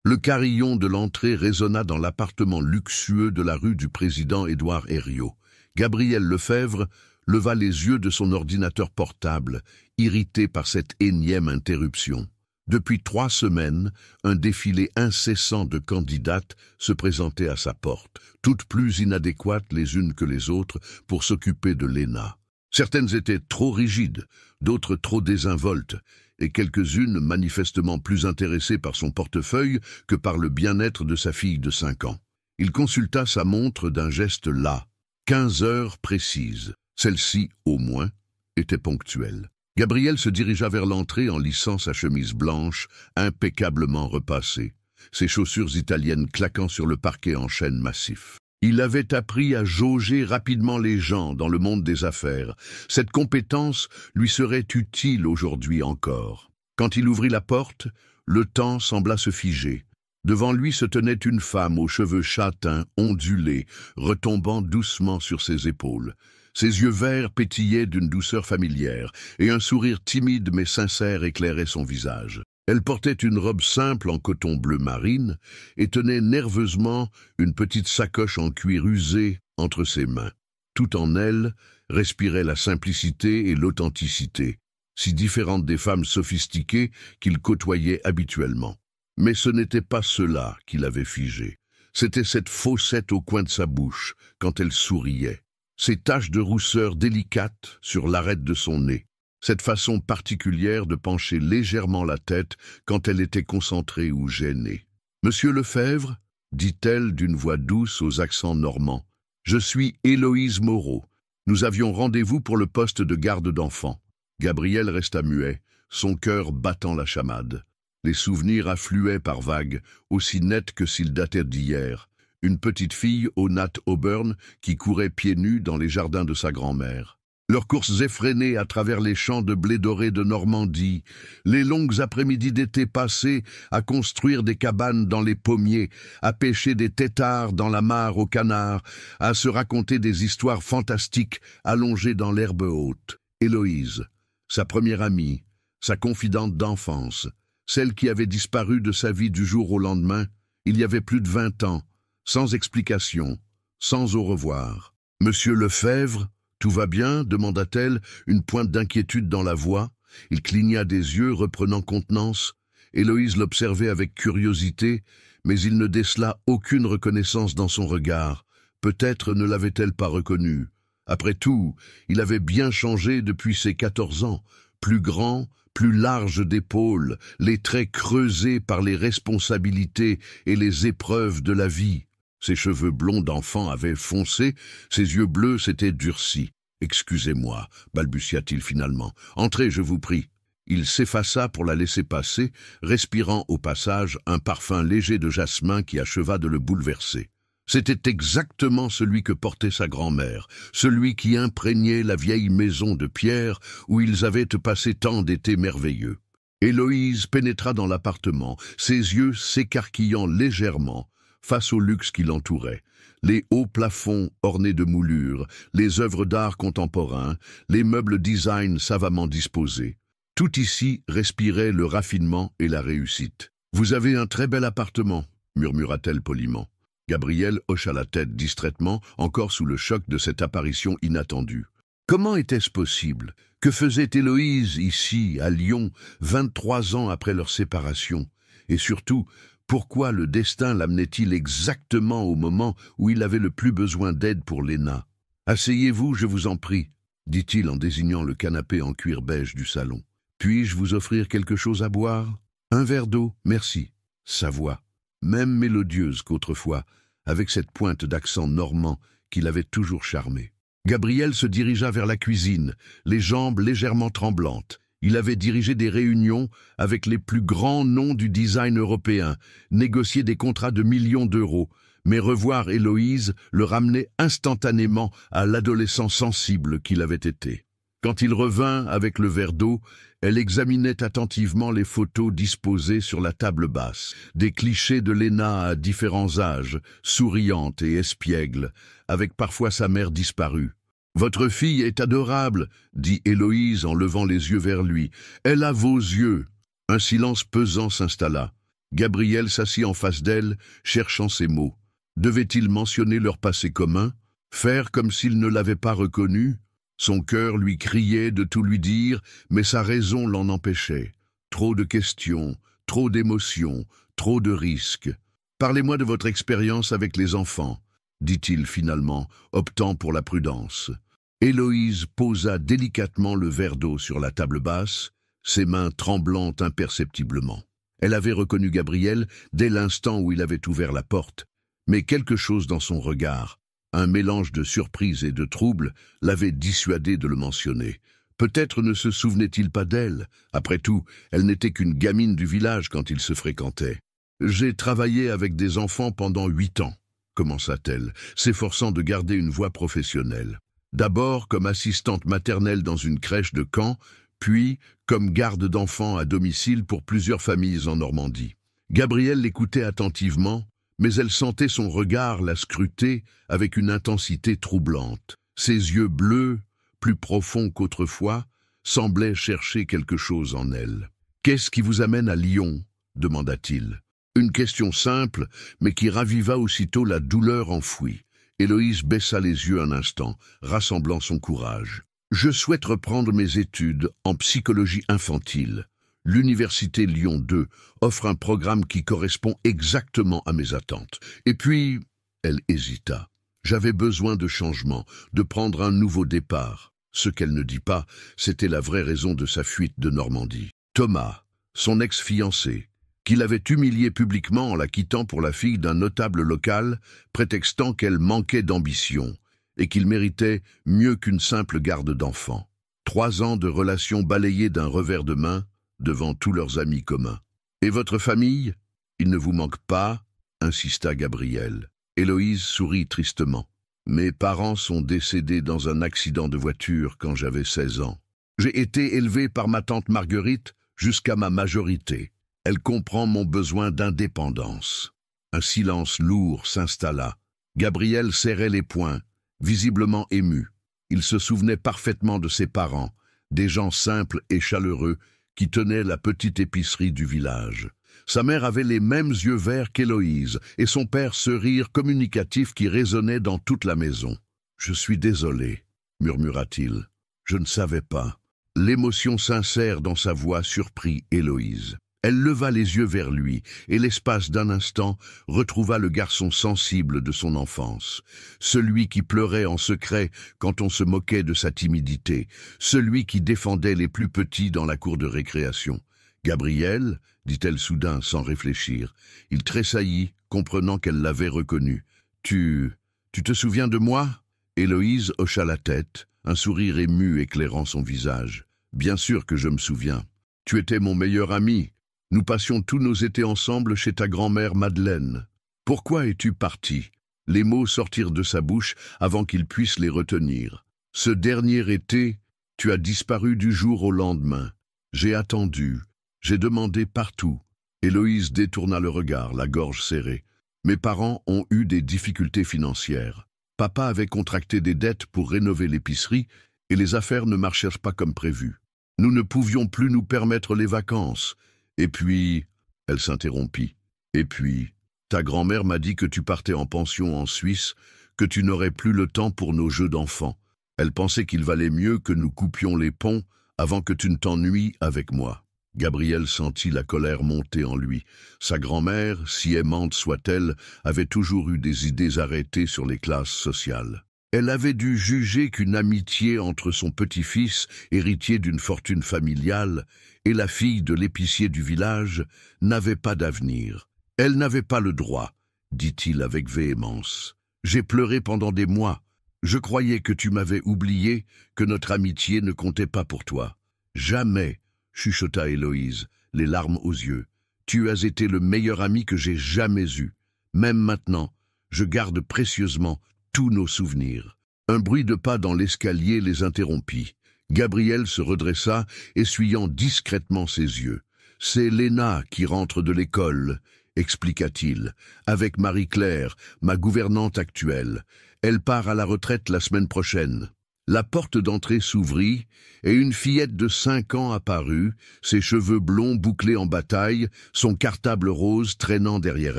Le carillon de l'entrée résonna dans l'appartement luxueux de la rue du président Édouard Herriot. Gabriel Lefebvre leva les yeux de son ordinateur portable, irrité par cette énième interruption. Depuis 3 semaines, un défilé incessant de candidates se présentait à sa porte, toutes plus inadéquates les unes que les autres pour s'occuper de Léna. Certaines étaient trop rigides, d'autres trop désinvoltes, et quelques-unes manifestement plus intéressées par son portefeuille que par le bien-être de sa fille de 5 ans. Il consulta sa montre d'un geste las. 15 heures précises. Celle-ci, au moins, était ponctuelle. Gabriel se dirigea vers l'entrée en lissant sa chemise blanche, impeccablement repassée, ses chaussures italiennes claquant sur le parquet en chêne massif. Il avait appris à jauger rapidement les gens dans le monde des affaires. Cette compétence lui serait utile aujourd'hui encore. Quand il ouvrit la porte, le temps sembla se figer. Devant lui se tenait une femme aux cheveux châtains, ondulés, retombant doucement sur ses épaules. Ses yeux verts pétillaient d'une douceur familière, et un sourire timide mais sincère éclairait son visage. Elle portait une robe simple en coton bleu marine et tenait nerveusement une petite sacoche en cuir usé entre ses mains. Tout en elle respirait la simplicité et l'authenticité, si différentes des femmes sophistiquées qu'il côtoyait habituellement. Mais ce n'était pas cela qui l'avait figé. C'était cette faussette au coin de sa bouche, quand elle souriait. Ces taches de rousseur délicates sur l'arête de son nez. Cette façon particulière de pencher légèrement la tête quand elle était concentrée ou gênée. « Monsieur Lefebvre » dit-elle d'une voix douce aux accents normands. « Je suis Héloïse Moreau. Nous avions rendez-vous pour le poste de garde d'enfants. » Gabriel resta muet, son cœur battant la chamade. Les souvenirs affluaient par vagues, aussi nets que s'ils dataient d'hier. Une petite fille aux nattes auburn qui courait pieds nus dans les jardins de sa grand-mère. Leurs courses effrénées à travers les champs de blé doré de Normandie, les longues après-midi d'été passées à construire des cabanes dans les pommiers, à pêcher des têtards dans la mare aux canards, à se raconter des histoires fantastiques allongées dans l'herbe haute. Héloïse, sa première amie, sa confidente d'enfance, celle qui avait disparu de sa vie du jour au lendemain, il y avait plus de 20 ans, sans explication, sans au revoir. « Monsieur Lefebvre, tout va bien ?» demanda-t-elle, une pointe d'inquiétude dans la voix. Il cligna des yeux, reprenant contenance. Héloïse l'observait avec curiosité, mais il ne décela aucune reconnaissance dans son regard. Peut-être ne l'avait-elle pas reconnu. Après tout, il avait bien changé depuis ses 14 ans, plus grand, plus large d'épaules, les traits creusés par les responsabilités et les épreuves de la vie. Ses cheveux blonds d'enfant avaient foncé, ses yeux bleus s'étaient durcis. « Excusez-moi » balbutia-t-il finalement. « Entrez, je vous prie. » Il s'effaça pour la laisser passer, respirant au passage un parfum léger de jasmin qui acheva de le bouleverser. C'était exactement celui que portait sa grand-mère, celui qui imprégnait la vieille maison de pierre où ils avaient passé tant d'étés merveilleux. Héloïse pénétra dans l'appartement, ses yeux s'écarquillant légèrement face au luxe qui l'entourait. Les hauts plafonds ornés de moulures, les œuvres d'art contemporain, les meubles design savamment disposés. Tout ici respirait le raffinement et la réussite. « Vous avez un très bel appartement » murmura-t-elle poliment. Gabriel hocha la tête distraitement, encore sous le choc de cette apparition inattendue. Comment était-ce possible? Que faisait Héloïse ici, à Lyon, 23 ans après leur séparation? Et surtout, pourquoi le destin l'amenait-il exactement au moment où il avait le plus besoin d'aide pour Léna? « Asseyez-vous, je vous en prie » dit-il en désignant le canapé en cuir beige du salon. « Puis-je vous offrir quelque chose à boire? Un verre d'eau, merci. » Sa voix, même mélodieuse qu'autrefois, avec cette pointe d'accent normand qui l'avait toujours charmé. Gabriel se dirigea vers la cuisine, les jambes légèrement tremblantes. Il avait dirigé des réunions avec les plus grands noms du design européen, négocié des contrats de millions d'euros, mais revoir Héloïse le ramenait instantanément à l'adolescent sensible qu'il avait été. Quand il revint avec le verre d'eau, elle examinait attentivement les photos disposées sur la table basse, des clichés de Léna à différents âges, souriante et espiègle, avec parfois sa mère disparue. « Votre fille est adorable » dit Héloïse en levant les yeux vers lui. « Elle a vos yeux. » Un silence pesant s'installa. Gabriel s'assit en face d'elle, cherchant ses mots. Devait-il mentionner leur passé commun? Faire comme s'il ne l'avait pas reconnu? Son cœur lui criait de tout lui dire, mais sa raison l'en empêchait. Trop de questions, trop d'émotions, trop de risques. « Parlez-moi de votre expérience avec les enfants », dit-il finalement, optant pour la prudence. Héloïse posa délicatement le verre d'eau sur la table basse, ses mains tremblant imperceptiblement. Elle avait reconnu Gabriel dès l'instant où il avait ouvert la porte, mais quelque chose dans son regard, un mélange de surprise et de trouble, l'avait dissuadé de le mentionner. Peut-être ne se souvenait-il pas d'elle. Après tout, elle n'était qu'une gamine du village quand ils se fréquentaient. « J'ai travaillé avec des enfants pendant 8 ans, commença-t-elle, s'efforçant de garder une voix professionnelle. D'abord comme assistante maternelle dans une crèche de Caen, puis comme garde d'enfants à domicile pour plusieurs familles en Normandie. Gabrielle l'écoutait attentivement, mais elle sentait son regard la scruter avec une intensité troublante. Ses yeux bleus, plus profonds qu'autrefois, semblaient chercher quelque chose en elle. « Qu'est-ce qui vous amène à Lyon ?» demanda-t-il. Une question simple, mais qui raviva aussitôt la douleur enfouie. Héloïse baissa les yeux un instant, rassemblant son courage. « Je souhaite reprendre mes études en psychologie infantile. L'Université Lyon 2 offre un programme qui correspond exactement à mes attentes. Et puis, elle hésita. J'avais besoin de changement, de prendre un nouveau départ. Ce qu'elle ne dit pas, c'était la vraie raison de sa fuite de Normandie. Thomas, son ex-fiancé, qui l'avait humiliée publiquement en la quittant pour la fille d'un notable local, prétextant qu'elle manquait d'ambition et qu'il méritait mieux qu'une simple garde d'enfants. 3 ans de relations balayées d'un revers de main devant tous leurs amis communs. « Et votre famille? Il ne vous manque pas ?» insista Gabriel. Héloïse sourit tristement. « Mes parents sont décédés dans un accident de voiture quand j'avais 16 ans. J'ai été élevé par ma tante Marguerite jusqu'à ma majorité. Elle comprend mon besoin d'indépendance. » Un silence lourd s'installa. Gabriel serrait les poings, visiblement ému. Il se souvenait parfaitement de ses parents, des gens simples et chaleureux qui tenaient la petite épicerie du village. Sa mère avait les mêmes yeux verts qu'Héloïse et son père ce rire communicatif qui résonnait dans toute la maison. « Je suis désolé, » murmura-t-il. « Je ne savais pas. » L'émotion sincère dans sa voix surprit Héloïse. Elle leva les yeux vers lui et l'espace d'un instant retrouva le garçon sensible de son enfance. Celui qui pleurait en secret quand on se moquait de sa timidité. Celui qui défendait les plus petits dans la cour de récréation. « Gabriel ?» dit-elle soudain sans réfléchir. Il tressaillit, comprenant qu'elle l'avait reconnu. « Tu te souviens de moi ?» Héloïse hocha la tête, un sourire ému éclairant son visage. « Bien sûr que je me souviens. Tu étais mon meilleur ami. Nous passions tous nos étés ensemble chez ta grand-mère Madeleine. Pourquoi es-tu parti ?» Les mots sortirent de sa bouche avant qu'il puisse les retenir. « Ce dernier été, tu as disparu du jour au lendemain. J'ai attendu. J'ai demandé partout. » Héloïse détourna le regard, la gorge serrée. « Mes parents ont eu des difficultés financières. Papa avait contracté des dettes pour rénover l'épicerie et les affaires ne marchèrent pas comme prévu. Nous ne pouvions plus nous permettre les vacances. Et puis... » Elle s'interrompit. « Et puis, ta grand-mère m'a dit que tu partais en pension en Suisse, que tu n'aurais plus le temps pour nos jeux d'enfants. Elle pensait qu'il valait mieux que nous coupions les ponts avant que tu ne t'ennuies avec moi. » Gabriel sentit la colère monter en lui. Sa grand-mère, si aimante soit-elle, avait toujours eu des idées arrêtées sur les classes sociales. Elle avait dû juger qu'une amitié entre son petit-fils, héritier d'une fortune familiale, et la fille de l'épicier du village n'avait pas d'avenir. « Elle n'avait pas le droit, » dit-il avec véhémence. « J'ai pleuré pendant des mois. Je croyais que tu m'avais oublié, que notre amitié ne comptait pas pour toi. »« Jamais !» chuchota Héloïse, les larmes aux yeux. « Tu as été le meilleur ami que j'ai jamais eu. Même maintenant, je garde précieusement tous nos souvenirs. » Un bruit de pas dans l'escalier les interrompit. Gabriel se redressa, essuyant discrètement ses yeux. « C'est Léna qui rentre de l'école, » expliqua-t-il, « avec Marie-Claire, ma gouvernante actuelle. Elle part à la retraite la semaine prochaine. » La porte d'entrée s'ouvrit, et une fillette de 5 ans apparut, ses cheveux blonds bouclés en bataille, son cartable rose traînant derrière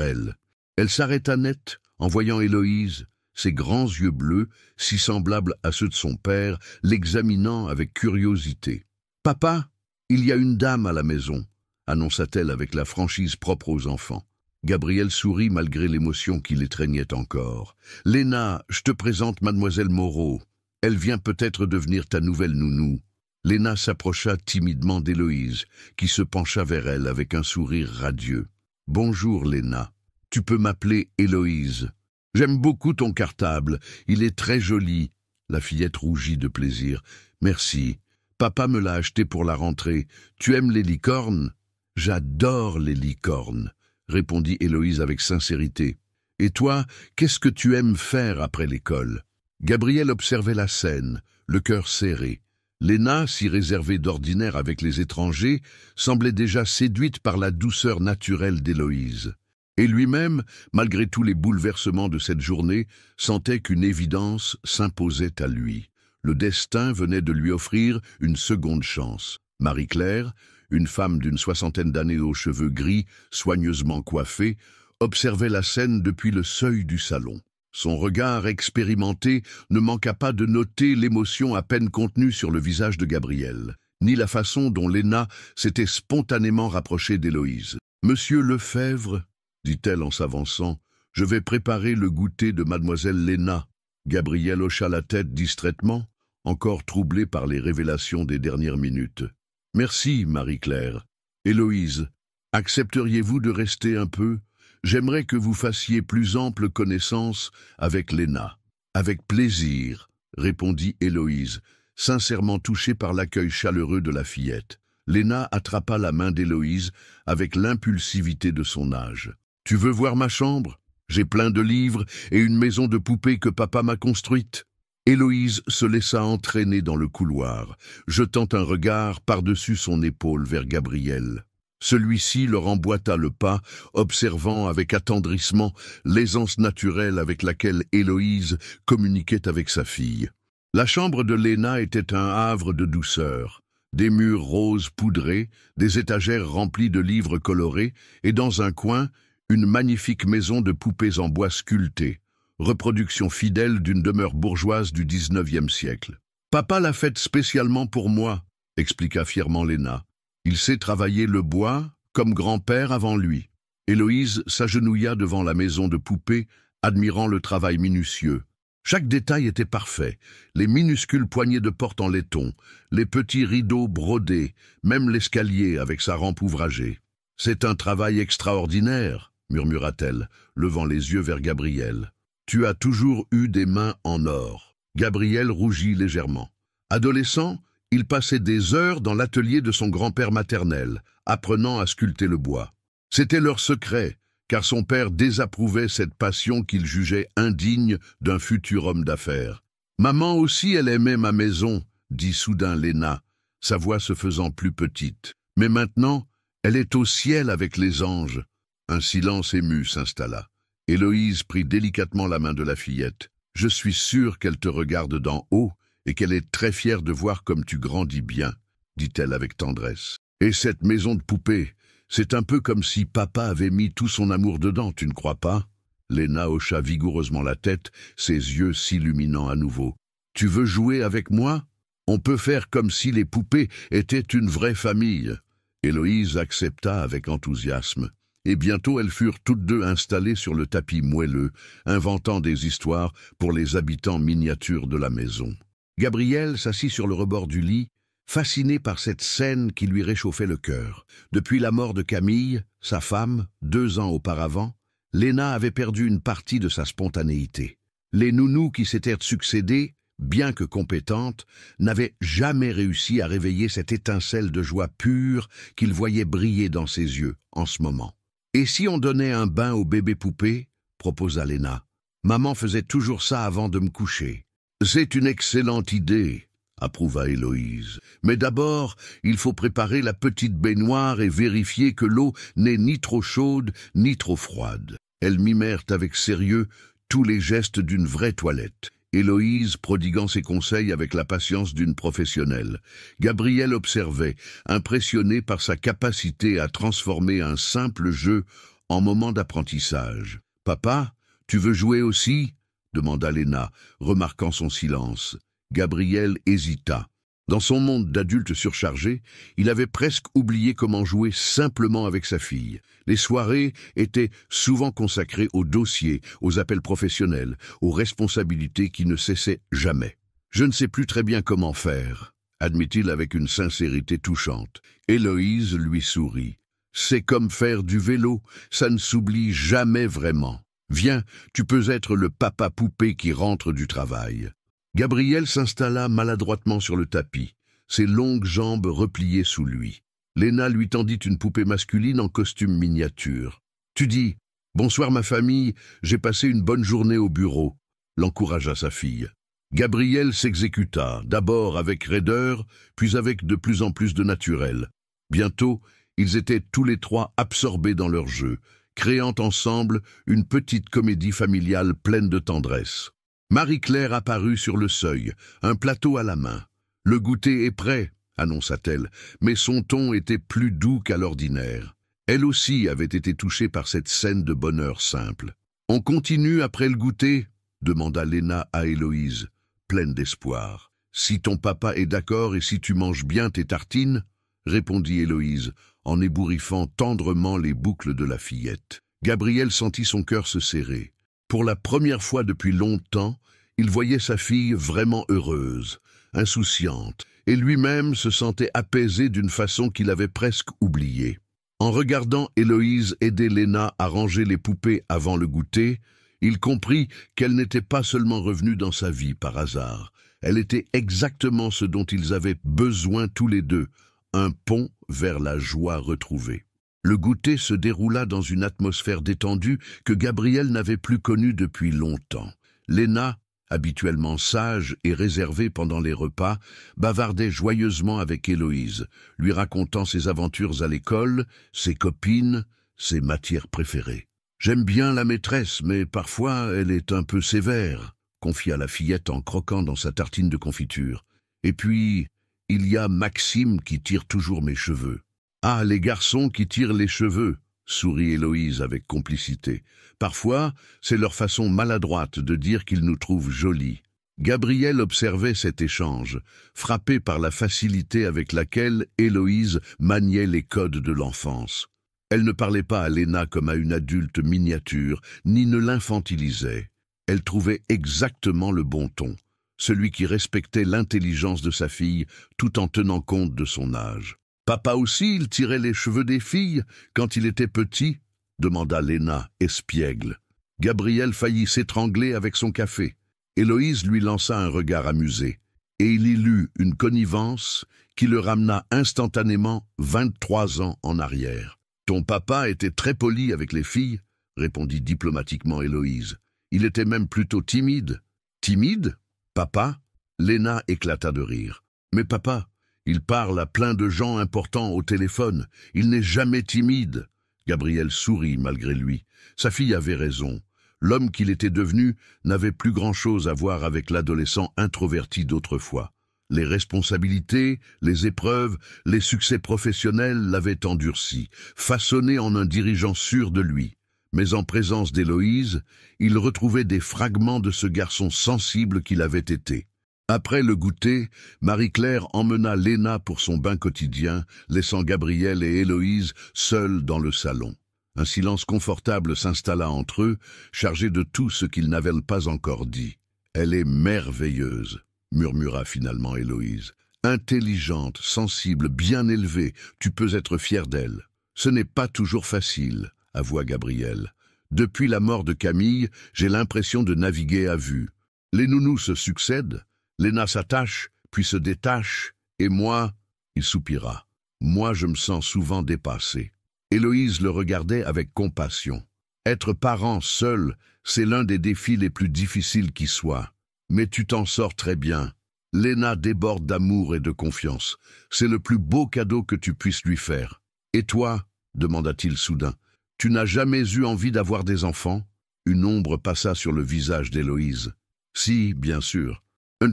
elle. Elle s'arrêta net en voyant Héloïse, ses grands yeux bleus, si semblables à ceux de son père, l'examinant avec curiosité. « Papa, il y a une dame à la maison », annonça-t-elle avec la franchise propre aux enfants. Gabriel sourit malgré l'émotion qui l'étreignait encore. « Léna, je te présente mademoiselle Moreau. Elle vient peut-être devenir ta nouvelle nounou. » Léna s'approcha timidement d'Héloïse, qui se pencha vers elle avec un sourire radieux. « Bonjour, Léna. Tu peux m'appeler Héloïse. J'aime beaucoup ton cartable. Il est très joli. » La fillette rougit de plaisir. « Merci. Papa me l'a acheté pour la rentrée. Tu aimes les licornes ?»« J'adore les licornes, » répondit Héloïse avec sincérité. « Et toi, qu'est-ce que tu aimes faire après l'école ?» Gabriel observait la scène, le cœur serré. Léna, si réservée d'ordinaire avec les étrangers, semblait déjà séduite par la douceur naturelle d'Héloïse. Et lui-même, malgré tous les bouleversements de cette journée, sentait qu'une évidence s'imposait à lui. Le destin venait de lui offrir une seconde chance. Marie-Claire, une femme d'une 60aine d'années aux cheveux gris, soigneusement coiffée, observait la scène depuis le seuil du salon. Son regard expérimenté ne manqua pas de noter l'émotion à peine contenue sur le visage de Gabriel, ni la façon dont Léna s'était spontanément rapprochée d'Héloïse. « Monsieur Lefebvre, » dit-elle en s'avançant, « je vais préparer le goûter de mademoiselle Léna. » Gabriel hocha la tête distraitement, encore troublé par les révélations des dernières minutes. « Merci, Marie-Claire. Héloïse, accepteriez-vous de rester un peu ? J'aimerais que vous fassiez plus ample connaissance avec Léna. »« Avec plaisir, » répondit Héloïse, sincèrement touchée par l'accueil chaleureux de la fillette. Léna attrapa la main d'Héloïse avec l'impulsivité de son âge. « Tu veux voir ma chambre ? J'ai plein de livres et une maison de poupées que papa m'a construite. » Héloïse se laissa entraîner dans le couloir, jetant un regard par-dessus son épaule vers Gabriel. Celui-ci leur emboîta le pas, observant avec attendrissement l'aisance naturelle avec laquelle Héloïse communiquait avec sa fille. La chambre de Léna était un havre de douceur. Des murs roses poudrés, des étagères remplies de livres colorés, et dans un coin, une magnifique maison de poupées en bois sculpté, reproduction fidèle d'une demeure bourgeoise du XIXe siècle. « Papa l'a faite spécialement pour moi, » expliqua fièrement Léna. « Il sait travailler le bois comme grand-père avant lui. » Héloïse s'agenouilla devant la maison de poupées, admirant le travail minutieux. Chaque détail était parfait, les minuscules poignées de porte en laiton, les petits rideaux brodés, même l'escalier avec sa rampe ouvragée. « C'est un travail extraordinaire, » murmura-t-elle, levant les yeux vers Gabriel. « Tu as toujours eu des mains en or. » Gabriel rougit légèrement. Adolescent, il passait des heures dans l'atelier de son grand-père maternel, apprenant à sculpter le bois. C'était leur secret, car son père désapprouvait cette passion qu'il jugeait indigne d'un futur homme d'affaires. « Maman aussi, elle aimait ma maison, » dit soudain Léna, sa voix se faisant plus petite. « Mais maintenant, elle est au ciel avec les anges. » Un silence ému s'installa. Héloïse prit délicatement la main de la fillette. « Je suis sûre qu'elle te regarde d'en haut et qu'elle est très fière de voir comme tu grandis bien, » dit-elle avec tendresse. « Et cette maison de poupées, c'est un peu comme si papa avait mis tout son amour dedans, tu ne crois pas ?» Léna hocha vigoureusement la tête, ses yeux s'illuminant à nouveau. « Tu veux jouer avec moi ? On peut faire comme si les poupées étaient une vraie famille. » Héloïse accepta avec enthousiasme. Et bientôt elles furent toutes deux installées sur le tapis moelleux, inventant des histoires pour les habitants miniatures de la maison. Gabriel s'assit sur le rebord du lit, fasciné par cette scène qui lui réchauffait le cœur. Depuis la mort de Camille, sa femme, 2 ans auparavant, Léna avait perdu une partie de sa spontanéité. Les nounous qui s'étaient succédés, bien que compétentes, n'avaient jamais réussi à réveiller cette étincelle de joie pure qu'il voyait briller dans ses yeux en ce moment. « Et si on donnait un bain au bébé poupée ?» proposa Léna. « Maman faisait toujours ça avant de me coucher. »« C'est une excellente idée, » approuva Héloïse. « Mais d'abord, il faut préparer la petite baignoire et vérifier que l'eau n'est ni trop chaude ni trop froide. » Elles mimèrent avec sérieux tous les gestes d'une vraie toilette. Héloïse prodiguant ses conseils avec la patience d'une professionnelle. Gabriel observait, impressionné par sa capacité à transformer un simple jeu en moment d'apprentissage. « Papa, tu veux jouer aussi ?» demanda Léna, remarquant son silence. Gabriel hésita. Dans son monde d'adulte surchargé, il avait presque oublié comment jouer simplement avec sa fille. Les soirées étaient souvent consacrées aux dossiers, aux appels professionnels, aux responsabilités qui ne cessaient jamais. « Je ne sais plus très bien comment faire », admit-il avec une sincérité touchante. Héloïse lui sourit. « C'est comme faire du vélo, ça ne s'oublie jamais vraiment. Viens, tu peux être le papa poupée qui rentre du travail. » Gabriel s'installa maladroitement sur le tapis, ses longues jambes repliées sous lui. Léna lui tendit une poupée masculine en costume miniature. « Tu dis, bonsoir ma famille, j'ai passé une bonne journée au bureau », l'encouragea sa fille. Gabriel s'exécuta, d'abord avec raideur, puis avec de plus en plus de naturel. Bientôt, ils étaient tous les trois absorbés dans leur jeu, créant ensemble une petite comédie familiale pleine de tendresse. Marie-Claire apparut sur le seuil, un plateau à la main. « Le goûter est prêt », annonça-t-elle, mais son ton était plus doux qu'à l'ordinaire. Elle aussi avait été touchée par cette scène de bonheur simple. « On continue après le goûter ?» demanda Léna à Héloïse, pleine d'espoir. « Si ton papa est d'accord et si tu manges bien tes tartines ?» répondit Héloïse, en ébouriffant tendrement les boucles de la fillette. Gabriel sentit son cœur se serrer. Pour la première fois depuis longtemps, il voyait sa fille vraiment heureuse, insouciante, et lui-même se sentait apaisé d'une façon qu'il avait presque oubliée. En regardant Héloïse aider Léna à ranger les poupées avant le goûter, il comprit qu'elle n'était pas seulement revenue dans sa vie par hasard. Elle était exactement ce dont ils avaient besoin tous les deux, un pont vers la joie retrouvée. Le goûter se déroula dans une atmosphère détendue que Gabriel n'avait plus connue depuis longtemps. Léna, habituellement sage et réservée pendant les repas, bavardait joyeusement avec Héloïse, lui racontant ses aventures à l'école, ses copines, ses matières préférées. « J'aime bien la maîtresse, mais parfois elle est un peu sévère », confia la fillette en croquant dans sa tartine de confiture. « Et puis, il y a Maxime qui tire toujours mes cheveux. » « Ah, les garçons qui tirent les cheveux !» sourit Héloïse avec complicité. « Parfois, c'est leur façon maladroite de dire qu'ils nous trouvent jolis. » Gabriel observait cet échange, frappé par la facilité avec laquelle Héloïse maniait les codes de l'enfance. Elle ne parlait pas à Léna comme à une adulte miniature, ni ne l'infantilisait. Elle trouvait exactement le bon ton, celui qui respectait l'intelligence de sa fille tout en tenant compte de son âge. « Papa aussi, il tirait les cheveux des filles quand il était petit ?» demanda Léna, espiègle. Gabriel faillit s'étrangler avec son café. Héloïse lui lança un regard amusé, et il y lut une connivence qui le ramena instantanément 23 ans en arrière. « Ton papa était très poli avec les filles ?» répondit diplomatiquement Héloïse. « Il était même plutôt timide. »« Timide ? Papa ?» Léna éclata de rire. « Mais papa, il parle à plein de gens importants au téléphone. Il n'est jamais timide. » Gabriel sourit malgré lui. Sa fille avait raison. L'homme qu'il était devenu n'avait plus grand-chose à voir avec l'adolescent introverti d'autrefois. Les responsabilités, les épreuves, les succès professionnels l'avaient endurci, façonné en un dirigeant sûr de lui. Mais en présence d'Héloïse, il retrouvait des fragments de ce garçon sensible qu'il avait été. Après le goûter, Marie-Claire emmena Léna pour son bain quotidien, laissant Gabriel et Héloïse seuls dans le salon. Un silence confortable s'installa entre eux, chargé de tout ce qu'ils n'avaient pas encore dit. « Elle est merveilleuse », murmura finalement Héloïse. « Intelligente, sensible, bien élevée, tu peux être fier d'elle. »« Ce n'est pas toujours facile », avoua Gabriel. « Depuis la mort de Camille, j'ai l'impression de naviguer à vue. Les nounous se succèdent. Léna s'attache, puis se détache, et moi, il soupira. Moi, je me sens souvent dépassé. » Héloïse le regardait avec compassion. Être parent seul, c'est l'un des défis les plus difficiles qui soient. Mais tu t'en sors très bien. Léna déborde d'amour et de confiance. C'est le plus beau cadeau que tu puisses lui faire. Et toi, demanda-t-il soudain, tu n'as jamais eu envie d'avoir des enfants? Une ombre passa sur le visage d'Héloïse. Si, bien sûr.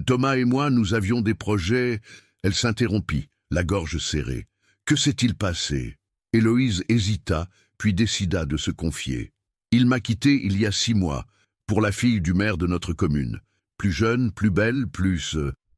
Thomas et moi, nous avions des projets. Elle s'interrompit, la gorge serrée. Que s'est-il passé? Héloïse hésita, puis décida de se confier. Il m'a quitté il y a 6 mois, pour la fille du maire de notre commune. Plus jeune, plus belle, plus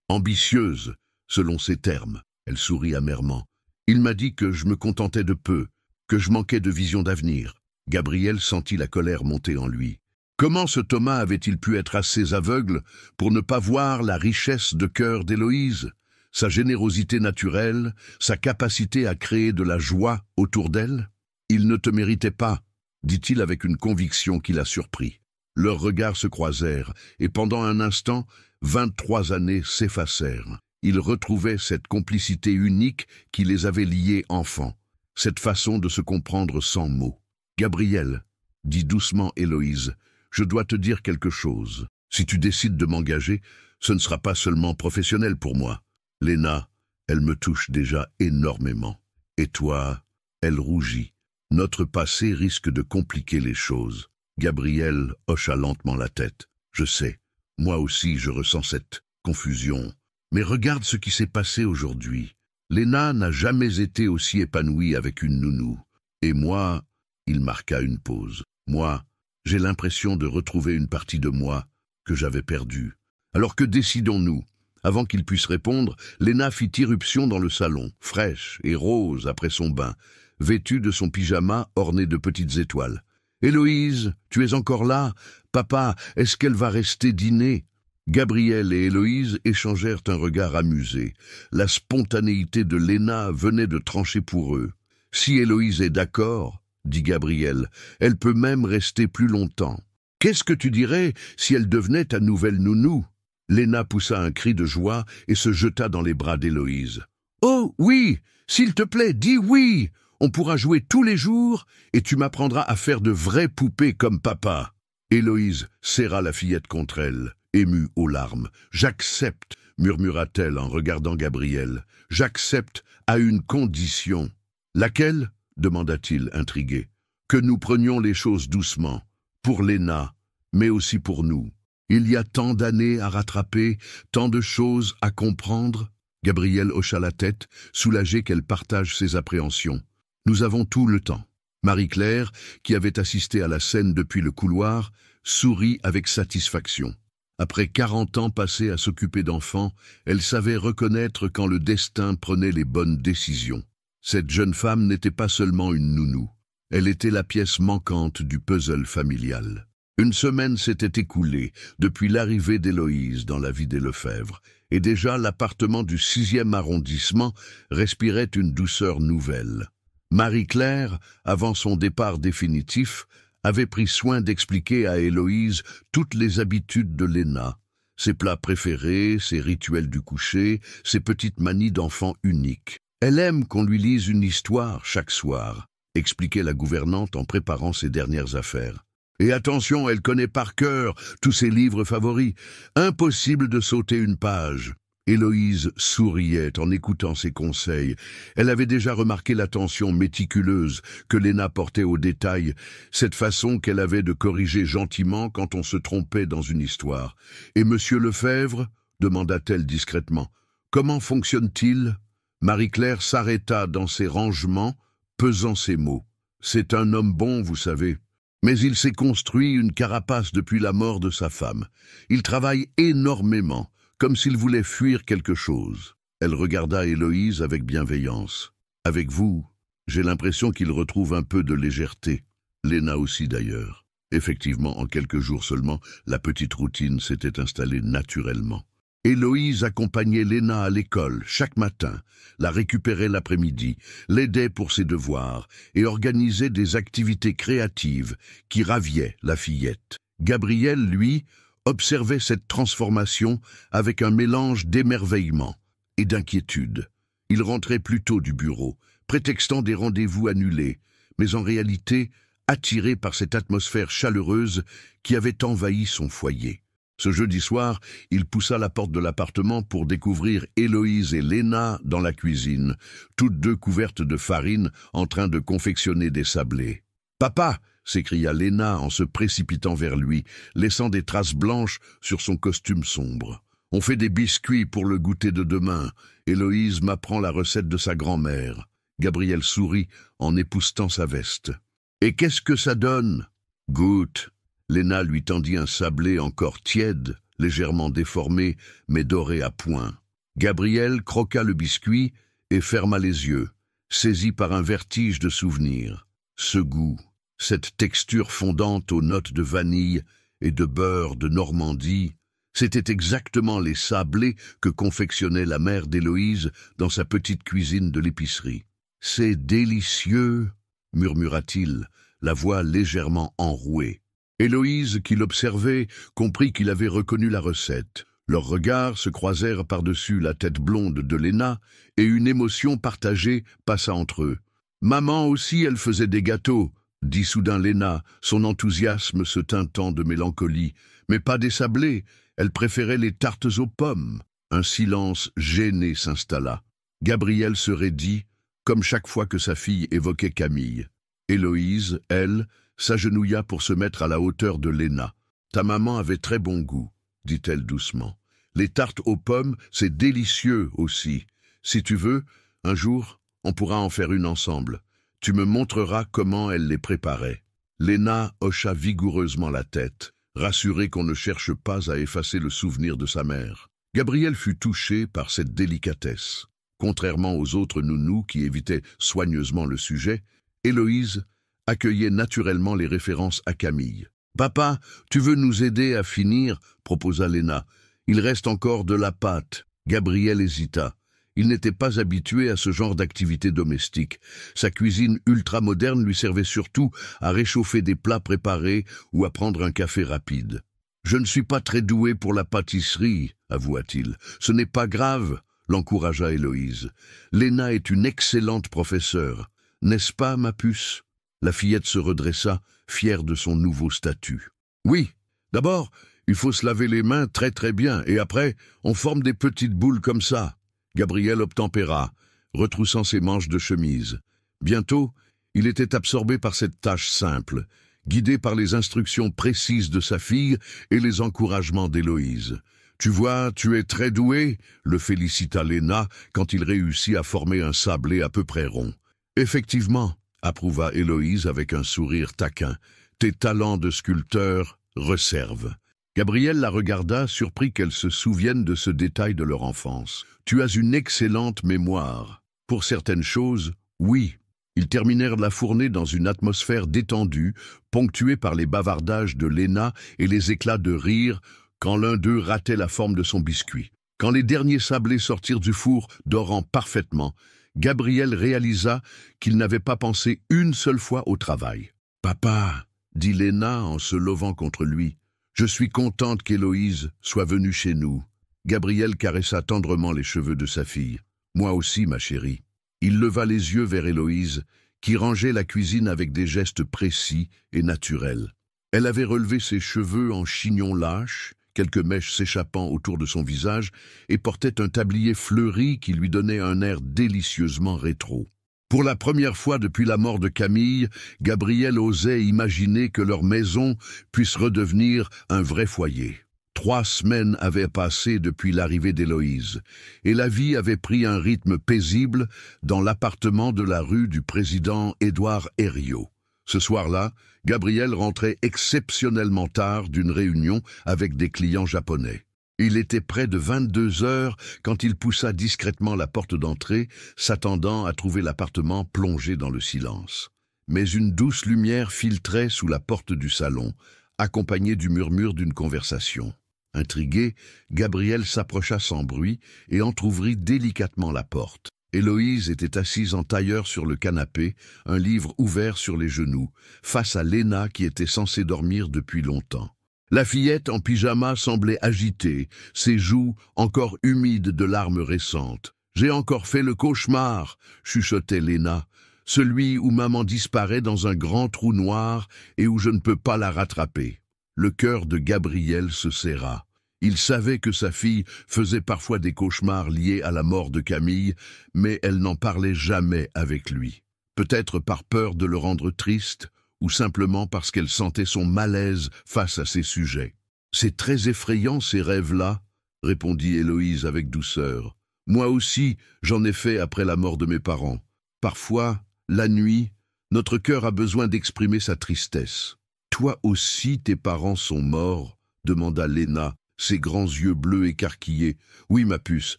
ambitieuse, selon ses termes. Elle sourit amèrement. Il m'a dit que je me contentais de peu, que je manquais de vision d'avenir. Gabriel sentit la colère monter en lui. Comment ce Thomas avait-il pu être assez aveugle pour ne pas voir la richesse de cœur d'Héloïse, sa générosité naturelle, sa capacité à créer de la joie autour d'elle? Il ne te méritait pas, dit-il avec une conviction qui la surprit. Leurs regards se croisèrent, et pendant un instant, 23 années s'effacèrent. Ils retrouvaient cette complicité unique qui les avait liés enfants, cette façon de se comprendre sans mots. « Gabriel, dit doucement Héloïse, je dois te dire quelque chose. Si tu décides de m'engager, ce ne sera pas seulement professionnel pour moi. Léna, elle me touche déjà énormément. Et toi, elle rougit. Notre passé risque de compliquer les choses. » Gabriel hocha lentement la tête. « Je sais, moi aussi je ressens cette confusion. Mais regarde ce qui s'est passé aujourd'hui. Léna n'a jamais été aussi épanouie avec une nounou. Et moi, il marqua une pause. Moi, j'ai l'impression de retrouver une partie de moi que j'avais perdue. Alors que décidons-nous ?» Avant qu'il puisse répondre, Léna fit irruption dans le salon, fraîche et rose après son bain, vêtue de son pyjama orné de petites étoiles. « Héloïse, tu es encore là? Papa, est-ce qu'elle va rester dîner ?» Gabriel et Héloïse échangèrent un regard amusé. La spontanéité de Léna venait de trancher pour eux. « Si Héloïse est d'accord, dit Gabriel, elle peut même rester plus longtemps. Qu'est-ce que tu dirais si elle devenait ta nouvelle nounou ?» Léna poussa un cri de joie et se jeta dans les bras d'Héloïse. « Oh, oui, s'il te plaît, dis oui. On pourra jouer tous les jours et tu m'apprendras à faire de vraies poupées comme papa. » Héloïse serra la fillette contre elle, émue aux larmes. « J'accepte, murmura-t-elle en regardant Gabriel. « J'accepte à une condition. »« Laquelle ?» demanda-t-il, intrigué. « Que nous prenions les choses doucement, pour Léna, mais aussi pour nous. Il y a tant d'années à rattraper, tant de choses à comprendre. » Gabriel hocha la tête, soulagé qu'elle partage ses appréhensions. « Nous avons tout le temps. » Marie-Claire, qui avait assisté à la scène depuis le couloir, sourit avec satisfaction. Après 40 ans passés à s'occuper d'enfants, elle savait reconnaître quand le destin prenait les bonnes décisions. Cette jeune femme n'était pas seulement une nounou. Elle était la pièce manquante du puzzle familial. Une semaine s'était écoulée depuis l'arrivée d'Héloïse dans la vie des Lefebvre, et déjà l'appartement du 6e arrondissement respirait une douceur nouvelle. Marie-Claire, avant son départ définitif, avait pris soin d'expliquer à Héloïse toutes les habitudes de Léna, ses plats préférés, ses rituels du coucher, ses petites manies d'enfant unique. « Elle aime qu'on lui lise une histoire chaque soir », expliquait la gouvernante en préparant ses dernières affaires. « Et attention, elle connaît par cœur tous ses livres favoris. Impossible de sauter une page. » Héloïse souriait en écoutant ses conseils. Elle avait déjà remarqué l'attention méticuleuse que Léna portait aux détails, cette façon qu'elle avait de corriger gentiment quand on se trompait dans une histoire. « Et Monsieur Lefebvre ?» demanda-t-elle discrètement. « Comment fonctionne-t-il » Marie-Claire s'arrêta dans ses rangements, pesant ses mots. « C'est un homme bon, vous savez. Mais il s'est construit une carapace depuis la mort de sa femme. Il travaille énormément, comme s'il voulait fuir quelque chose. » Elle regarda Héloïse avec bienveillance. « Avec vous, j'ai l'impression qu'il retrouve un peu de légèreté. Léna aussi d'ailleurs. » Effectivement, en quelques jours seulement, la petite routine s'était installée naturellement. Héloïse accompagnait Léna à l'école chaque matin, la récupérait l'après-midi, l'aidait pour ses devoirs et organisait des activités créatives qui raviaient la fillette. Gabriel, lui, observait cette transformation avec un mélange d'émerveillement et d'inquiétude. Il rentrait plus tôt du bureau, prétextant des rendez-vous annulés, mais en réalité attiré par cette atmosphère chaleureuse qui avait envahi son foyer. Ce jeudi soir, il poussa la porte de l'appartement pour découvrir Héloïse et Léna dans la cuisine, toutes deux couvertes de farine en train de confectionner des sablés. « Papa, s'écria Léna en se précipitant vers lui, laissant des traces blanches sur son costume sombre. « On fait des biscuits pour le goûter de demain. Héloïse m'apprend la recette de sa grand-mère. » Gabriel sourit en époussetant sa veste. « Et qu'est-ce que ça donne ?»« Goûte. » Léna lui tendit un sablé encore tiède, légèrement déformé, mais doré à point. Gabriel croqua le biscuit et ferma les yeux, saisi par un vertige de souvenirs. Ce goût, cette texture fondante aux notes de vanille et de beurre de Normandie, c'était exactement les sablés que confectionnait la mère d'Héloïse dans sa petite cuisine de l'épicerie. « C'est délicieux !» murmura-t-il, la voix légèrement enrouée. Héloïse, qui l'observait, comprit qu'il avait reconnu la recette. Leurs regards se croisèrent par-dessus la tête blonde de Léna, et une émotion partagée passa entre eux. « Maman aussi, elle faisait des gâteaux !» dit soudain Léna, son enthousiasme se teintant de mélancolie. « Mais pas des sablés, elle préférait les tartes aux pommes. » Un silence gêné s'installa. Gabriel se raidit, comme chaque fois que sa fille évoquait Camille. Héloïse, elle, s'agenouilla pour se mettre à la hauteur de Léna. « Ta maman avait très bon goût, » dit-elle doucement. « Les tartes aux pommes, c'est délicieux aussi. Si tu veux, un jour, on pourra en faire une ensemble. Tu me montreras comment elle les préparait. » Léna hocha vigoureusement la tête, rassurée qu'on ne cherche pas à effacer le souvenir de sa mère. Gabriel fut touché par cette délicatesse. Contrairement aux autres nounous qui évitaient soigneusement le sujet, Héloïse accueillait naturellement les références à Camille. « Papa, tu veux nous aider à finir ?» proposa Léna. « Il reste encore de la pâte. » Gabriel hésita. Il n'était pas habitué à ce genre d'activité domestique. Sa cuisine ultra-moderne lui servait surtout à réchauffer des plats préparés ou à prendre un café rapide. « Je ne suis pas très doué pour la pâtisserie, » avoua-t-il. « Ce n'est pas grave, » l'encouragea Héloïse. « Léna est une excellente professeure. N'est-ce pas, ma puce ?» La fillette se redressa, fière de son nouveau statut. « Oui, d'abord, il faut se laver les mains très bien, et après, on forme des petites boules comme ça. » Gabriel obtempéra, retroussant ses manches de chemise. Bientôt, il était absorbé par cette tâche simple, guidé par les instructions précises de sa fille et les encouragements d'Héloïse. « Tu vois, tu es très doué », le félicita Léna quand il réussit à former un sablé à peu près rond. « Effectivement », approuva Héloïse avec un sourire taquin, « tes talents de sculpteur reservent. » Gabriel la regarda, surpris qu'elle se souvienne de ce détail de leur enfance. « Tu as une excellente mémoire. Pour certaines choses, oui. » Ils terminèrent la fournée dans une atmosphère détendue, ponctuée par les bavardages de Léna et les éclats de rire quand l'un d'eux ratait la forme de son biscuit. Quand les derniers sablés sortirent du four, dorant parfaitement, Gabriel réalisa qu'il n'avait pas pensé une seule fois au travail. « Papa, » dit Léna en se levant contre lui, « je suis contente qu'Héloïse soit venue chez nous. » Gabriel caressa tendrement les cheveux de sa fille. « Moi aussi, ma chérie. » Il leva les yeux vers Héloïse, qui rangeait la cuisine avec des gestes précis et naturels. Elle avait relevé ses cheveux en chignon lâche, quelques mèches s'échappant autour de son visage, et portait un tablier fleuri qui lui donnait un air délicieusement rétro. Pour la première fois depuis la mort de Camille, Gabriel osait imaginer que leur maison puisse redevenir un vrai foyer. 3 semaines avaient passé depuis l'arrivée d'Héloïse, et la vie avait pris un rythme paisible dans l'appartement de la rue du président Édouard Herriot. Ce soir-là, Gabriel rentrait exceptionnellement tard d'une réunion avec des clients japonais. Il était près de 22 heures quand il poussa discrètement la porte d'entrée, s'attendant à trouver l'appartement plongé dans le silence. Mais une douce lumière filtrait sous la porte du salon, accompagnée du murmure d'une conversation. Intrigué, Gabriel s'approcha sans bruit et entr'ouvrit délicatement la porte. Héloïse était assise en tailleur sur le canapé, un livre ouvert sur les genoux, face à Léna qui était censée dormir depuis longtemps. La fillette en pyjama semblait agitée, ses joues encore humides de larmes récentes. « J'ai encore fait le cauchemar !» chuchotait Léna. « Celui où maman disparaît dans un grand trou noir et où je ne peux pas la rattraper. » Le cœur de Gabriel se serra. Il savait que sa fille faisait parfois des cauchemars liés à la mort de Camille, mais elle n'en parlait jamais avec lui. Peut-être par peur de le rendre triste ou simplement parce qu'elle sentait son malaise face à ces sujets. « C'est très effrayant ces rêves-là, » répondit Héloïse avec douceur. « Moi aussi, j'en ai fait après la mort de mes parents. Parfois, la nuit, notre cœur a besoin d'exprimer sa tristesse. »« Toi aussi, tes parents sont morts ?» demanda Léna, ses grands yeux bleus écarquillés. « Oui, ma puce,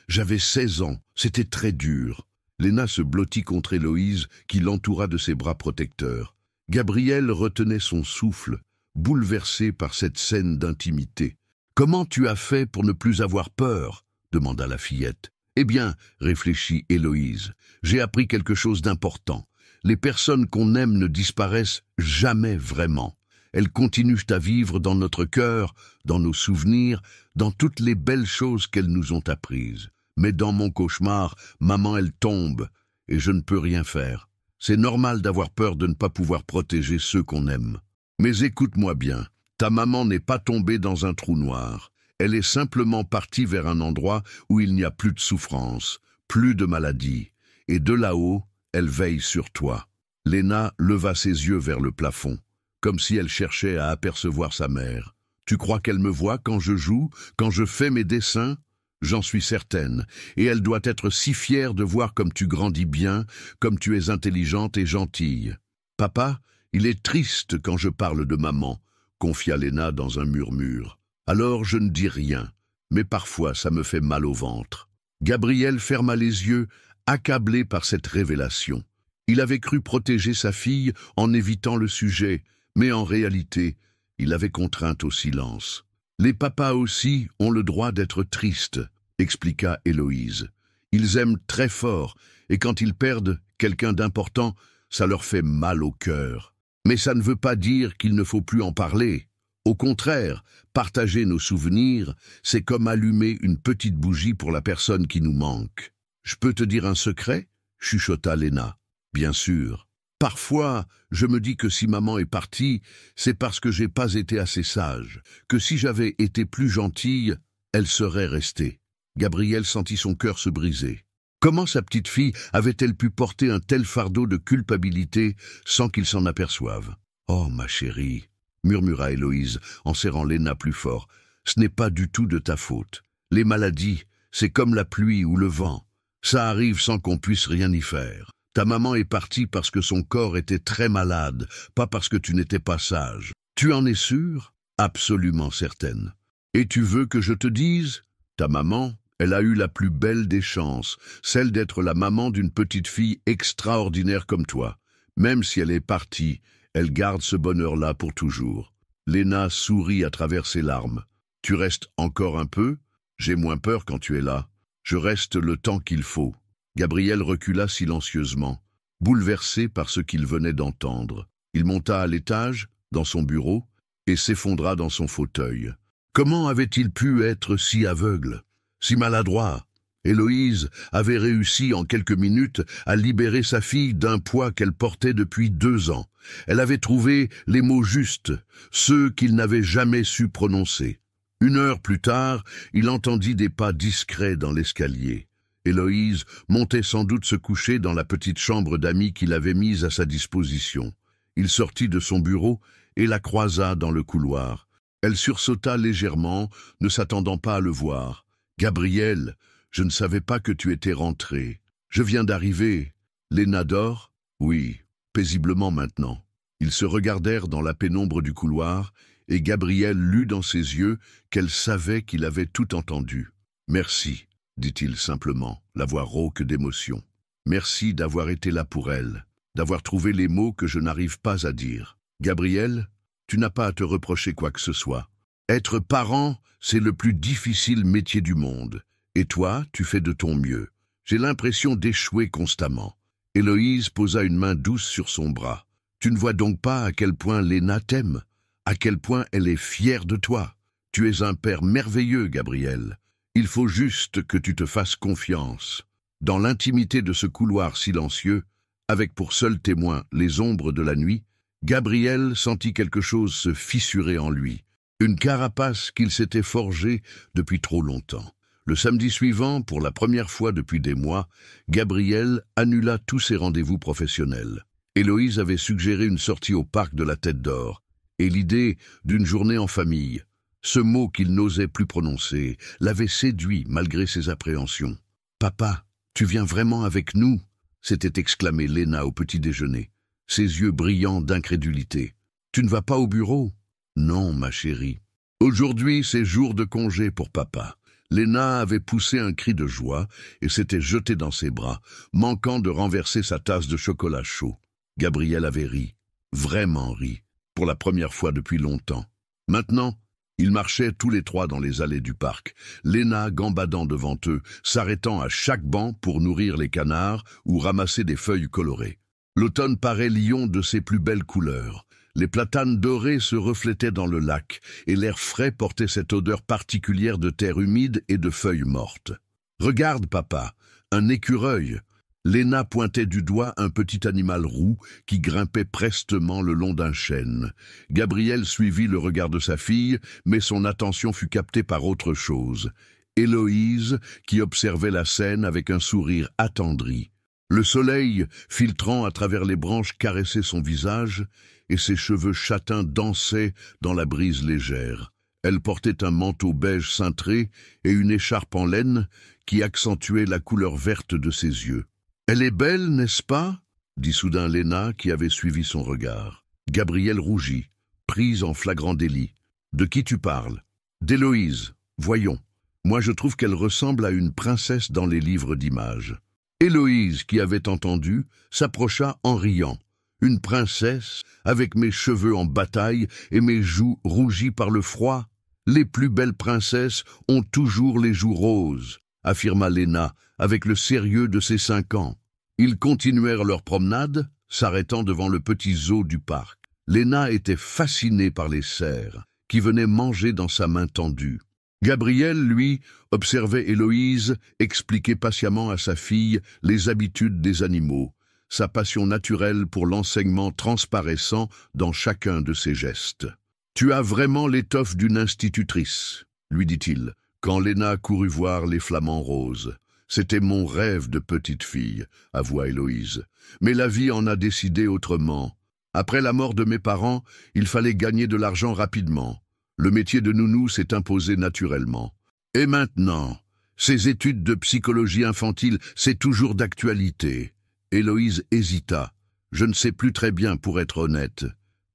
j'avais 16 ans, c'était très dur. » Léna se blottit contre Héloïse, qui l'entoura de ses bras protecteurs. Gabrielle retenait son souffle, bouleversée par cette scène d'intimité. « Comment tu as fait pour ne plus avoir peur ?» demanda la fillette. « Eh bien, réfléchit Héloïse, j'ai appris quelque chose d'important. Les personnes qu'on aime ne disparaissent jamais vraiment. Elles continuent à vivre dans notre cœur, dans nos souvenirs, dans toutes les belles choses qu'elles nous ont apprises. Mais dans mon cauchemar, maman, elle tombe, et je ne peux rien faire. C'est normal d'avoir peur de ne pas pouvoir protéger ceux qu'on aime. Mais écoute-moi bien, ta maman n'est pas tombée dans un trou noir. Elle est simplement partie vers un endroit où il n'y a plus de souffrance, plus de maladie. Et de là-haut, elle veille sur toi. » Léna leva ses yeux vers le plafond, comme si elle cherchait à apercevoir sa mère. « Tu crois qu'elle me voit quand je joue, quand je fais mes dessins ? J'en suis certaine, et elle doit être si fière de voir comme tu grandis bien, comme tu es intelligente et gentille. Papa, il est triste quand je parle de maman, » confia Léna dans un murmure. « Alors je ne dis rien, mais parfois ça me fait mal au ventre. » Gabriel ferma les yeux, accablé par cette révélation. Il avait cru protéger sa fille en évitant le sujet, mais en réalité, il l'avait contrainte au silence. « Les papas aussi ont le droit d'être tristes, » expliqua Héloïse. « Ils aiment très fort, et quand ils perdent quelqu'un d'important, ça leur fait mal au cœur. Mais ça ne veut pas dire qu'il ne faut plus en parler. Au contraire, partager nos souvenirs, c'est comme allumer une petite bougie pour la personne qui nous manque. Je peux te dire un secret ?» chuchota Léna. « Bien sûr. Parfois, je me dis que si maman est partie, c'est parce que j'ai pas été assez sage, que si j'avais été plus gentille, elle serait restée. » Gabrielle sentit son cœur se briser. Comment sa petite fille avait-elle pu porter un tel fardeau de culpabilité sans qu'il s'en aperçoive? « Oh, ma chérie !» murmura Héloïse en serrant Léna plus fort. « Ce n'est pas du tout de ta faute. Les maladies, c'est comme la pluie ou le vent. Ça arrive sans qu'on puisse rien y faire. Ta maman est partie parce que son corps était très malade, pas parce que tu n'étais pas sage. Tu en es sûre? Absolument certaine. Et tu veux que je te dise? Ta maman, elle a eu la plus belle des chances, celle d'être la maman d'une petite fille extraordinaire comme toi. Même si elle est partie, elle garde ce bonheur-là pour toujours. » Léna sourit à travers ses larmes. « Tu restes encore un peu? J'ai moins peur quand tu es là. Je reste le temps qu'il faut. » Gabriel recula silencieusement, bouleversé par ce qu'il venait d'entendre. Il monta à l'étage, dans son bureau, et s'effondra dans son fauteuil. Comment avait-il pu être si aveugle, si maladroit? Héloïse avait réussi en quelques minutes à libérer sa fille d'un poids qu'elle portait depuis 2 ans. Elle avait trouvé les mots justes, ceux qu'il n'avait jamais su prononcer. 1 heure plus tard, il entendit des pas discrets dans l'escalier. Héloïse montait sans doute se coucher dans la petite chambre d'amis qu'il avait mise à sa disposition. Il sortit de son bureau et la croisa dans le couloir. Elle sursauta légèrement, ne s'attendant pas à le voir. « Gabriel, je ne savais pas que tu étais rentré. Je viens d'arriver. Léna dort ? » « Oui, paisiblement maintenant. » Ils se regardèrent dans la pénombre du couloir, et Gabriel lut dans ses yeux qu'elle savait qu'il avait tout entendu. « Merci, » dit-il simplement, la voix rauque d'émotion. « Merci d'avoir été là pour elle, d'avoir trouvé les mots que je n'arrive pas à dire. Gabriel, tu n'as pas à te reprocher quoi que ce soit. Être parent, c'est le plus difficile métier du monde. Et toi, tu fais de ton mieux. J'ai l'impression d'échouer constamment. » Héloïse posa une main douce sur son bras. « Tu ne vois donc pas à quel point Léna t'aime, à quel point elle est fière de toi. Tu es un père merveilleux, Gabriel. Il faut juste que tu te fasses confiance. » Dans l'intimité de ce couloir silencieux, avec pour seul témoin les ombres de la nuit, Gabriel sentit quelque chose se fissurer en lui, une carapace qu'il s'était forgée depuis trop longtemps. Le samedi suivant, pour la première fois depuis des mois, Gabriel annula tous ses rendez-vous professionnels. Héloïse avait suggéré une sortie au parc de la Tête d'Or, et l'idée d'une journée en famille. Ce mot qu'il n'osait plus prononcer l'avait séduit malgré ses appréhensions. « Papa, tu viens vraiment avec nous ?» s'était exclamée Léna au petit déjeuner, ses yeux brillants d'incrédulité. « Tu ne vas pas au bureau ?»« Non, ma chérie. Aujourd'hui, c'est jour de congé pour papa. » Léna avait poussé un cri de joie et s'était jetée dans ses bras, manquant de renverser sa tasse de chocolat chaud. Gabriel avait ri, vraiment ri, pour la première fois depuis longtemps. Maintenant, ils marchaient tous les trois dans les allées du parc, Léna gambadant devant eux, s'arrêtant à chaque banc pour nourrir les canards ou ramasser des feuilles colorées. L'automne paraît lion de ses plus belles couleurs. Les platanes dorés se reflétaient dans le lac, et l'air frais portait cette odeur particulière de terre humide et de feuilles mortes. « Regarde, papa, un écureuil !» Léna pointait du doigt un petit animal roux qui grimpait prestement le long d'un chêne. Gabriel suivit le regard de sa fille, mais son attention fut captée par autre chose. Héloïse, qui observait la scène avec un sourire attendri. Le soleil, filtrant à travers les branches, caressait son visage, et ses cheveux châtains dansaient dans la brise légère. Elle portait un manteau beige cintré et une écharpe en laine qui accentuait la couleur verte de ses yeux. « Elle est belle, n'est-ce pas ?» dit soudain Léna, qui avait suivi son regard. Gabriel rougit, prise en flagrant délit. « De qui tu parles ?»« D'Héloïse. Voyons. Moi, je trouve qu'elle ressemble à une princesse dans les livres d'images. » Héloïse, qui avait entendu, s'approcha en riant. « Une princesse, avec mes cheveux en bataille et mes joues rougies par le froid? Les plus belles princesses ont toujours les joues roses, » affirma Léna, avec le sérieux de ses 5 ans. Ils continuèrent leur promenade, s'arrêtant devant le petit zoo du parc. Léna était fascinée par les cerfs, qui venaient manger dans sa main tendue. Gabriel, lui, observait Héloïse expliquer patiemment à sa fille les habitudes des animaux, sa passion naturelle pour l'enseignement transparaissant dans chacun de ses gestes. « Tu as vraiment l'étoffe d'une institutrice, » lui dit-il, quand Léna courut voir les flamants roses. « C'était mon rêve de petite fille, » avoua Héloïse. « Mais la vie en a décidé autrement. Après la mort de mes parents, il fallait gagner de l'argent rapidement. Le métier de nounou s'est imposé naturellement. Et maintenant, ces études de psychologie infantile, c'est toujours d'actualité. » Héloïse hésita. « Je ne sais plus très bien, pour être honnête.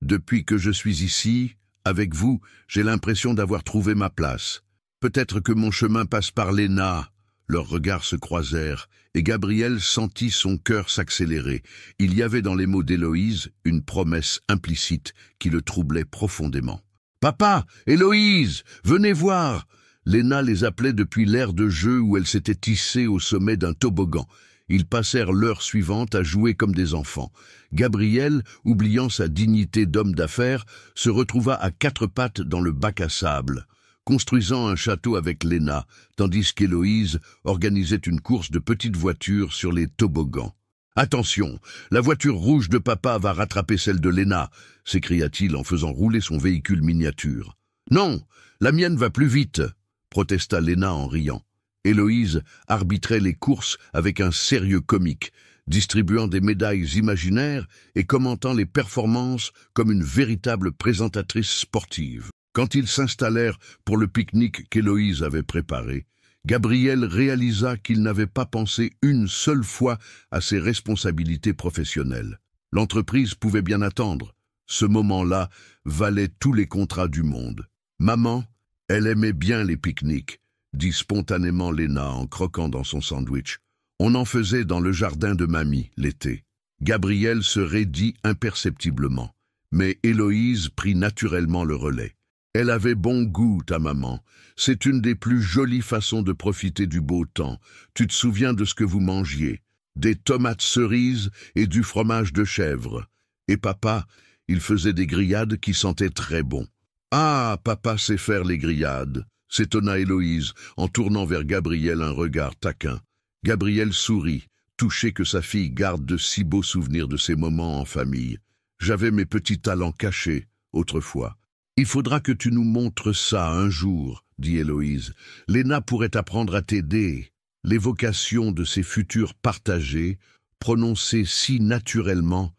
Depuis que je suis ici, avec vous, j'ai l'impression d'avoir trouvé ma place. Peut-être que mon chemin passe par Léna. » Leurs regards se croisèrent, et Gabriel sentit son cœur s'accélérer. Il y avait dans les mots d'Héloïse une promesse implicite qui le troublait profondément. « Papa, Héloïse, venez voir !» Léna les appelait depuis l'aire de jeu où elle s'était hissée au sommet d'un toboggan. Ils passèrent l'heure suivante à jouer comme des enfants. Gabriel, oubliant sa dignité d'homme d'affaires, se retrouva à 4 pattes dans le bac à sable, construisant un château avec Léna, tandis qu'Héloïse organisait une course de petites voitures sur les toboggans. « Attention, la voiture rouge de papa va rattraper celle de Léna !» s'écria-t-il en faisant rouler son véhicule miniature. « Non, la mienne va plus vite !» protesta Léna en riant. Héloïse arbitrait les courses avec un sérieux comique, distribuant des médailles imaginaires et commentant les performances comme une véritable présentatrice sportive. Quand ils s'installèrent pour le pique-nique qu'Héloïse avait préparé, Gabriel réalisa qu'il n'avait pas pensé une seule fois à ses responsabilités professionnelles. L'entreprise pouvait bien attendre. Ce moment-là valait tous les contrats du monde. « Maman, elle aimait bien les pique-niques », dit spontanément Léna en croquant dans son sandwich. « On en faisait dans le jardin de mamie, l'été. » Gabriel se raidit imperceptiblement, mais Héloïse prit naturellement le relais. « Elle avait bon goût, ta maman. C'est une des plus jolies façons de profiter du beau temps. Tu te souviens de ce que vous mangiez? Des tomates cerises et du fromage de chèvre. Et papa, il faisait des grillades qui sentaient très bon. »« Ah, papa sait faire les grillades !» s'étonna Héloïse en tournant vers Gabriel un regard taquin. Gabriel sourit, touché que sa fille garde de si beaux souvenirs de ces moments en famille. « J'avais mes petits talents cachés, autrefois. »« Il faudra que tu nous montres ça un jour, » dit Héloïse. « Léna pourrait apprendre à t'aider. » L'évocation de ses futurs partagés, prononcée si naturellement,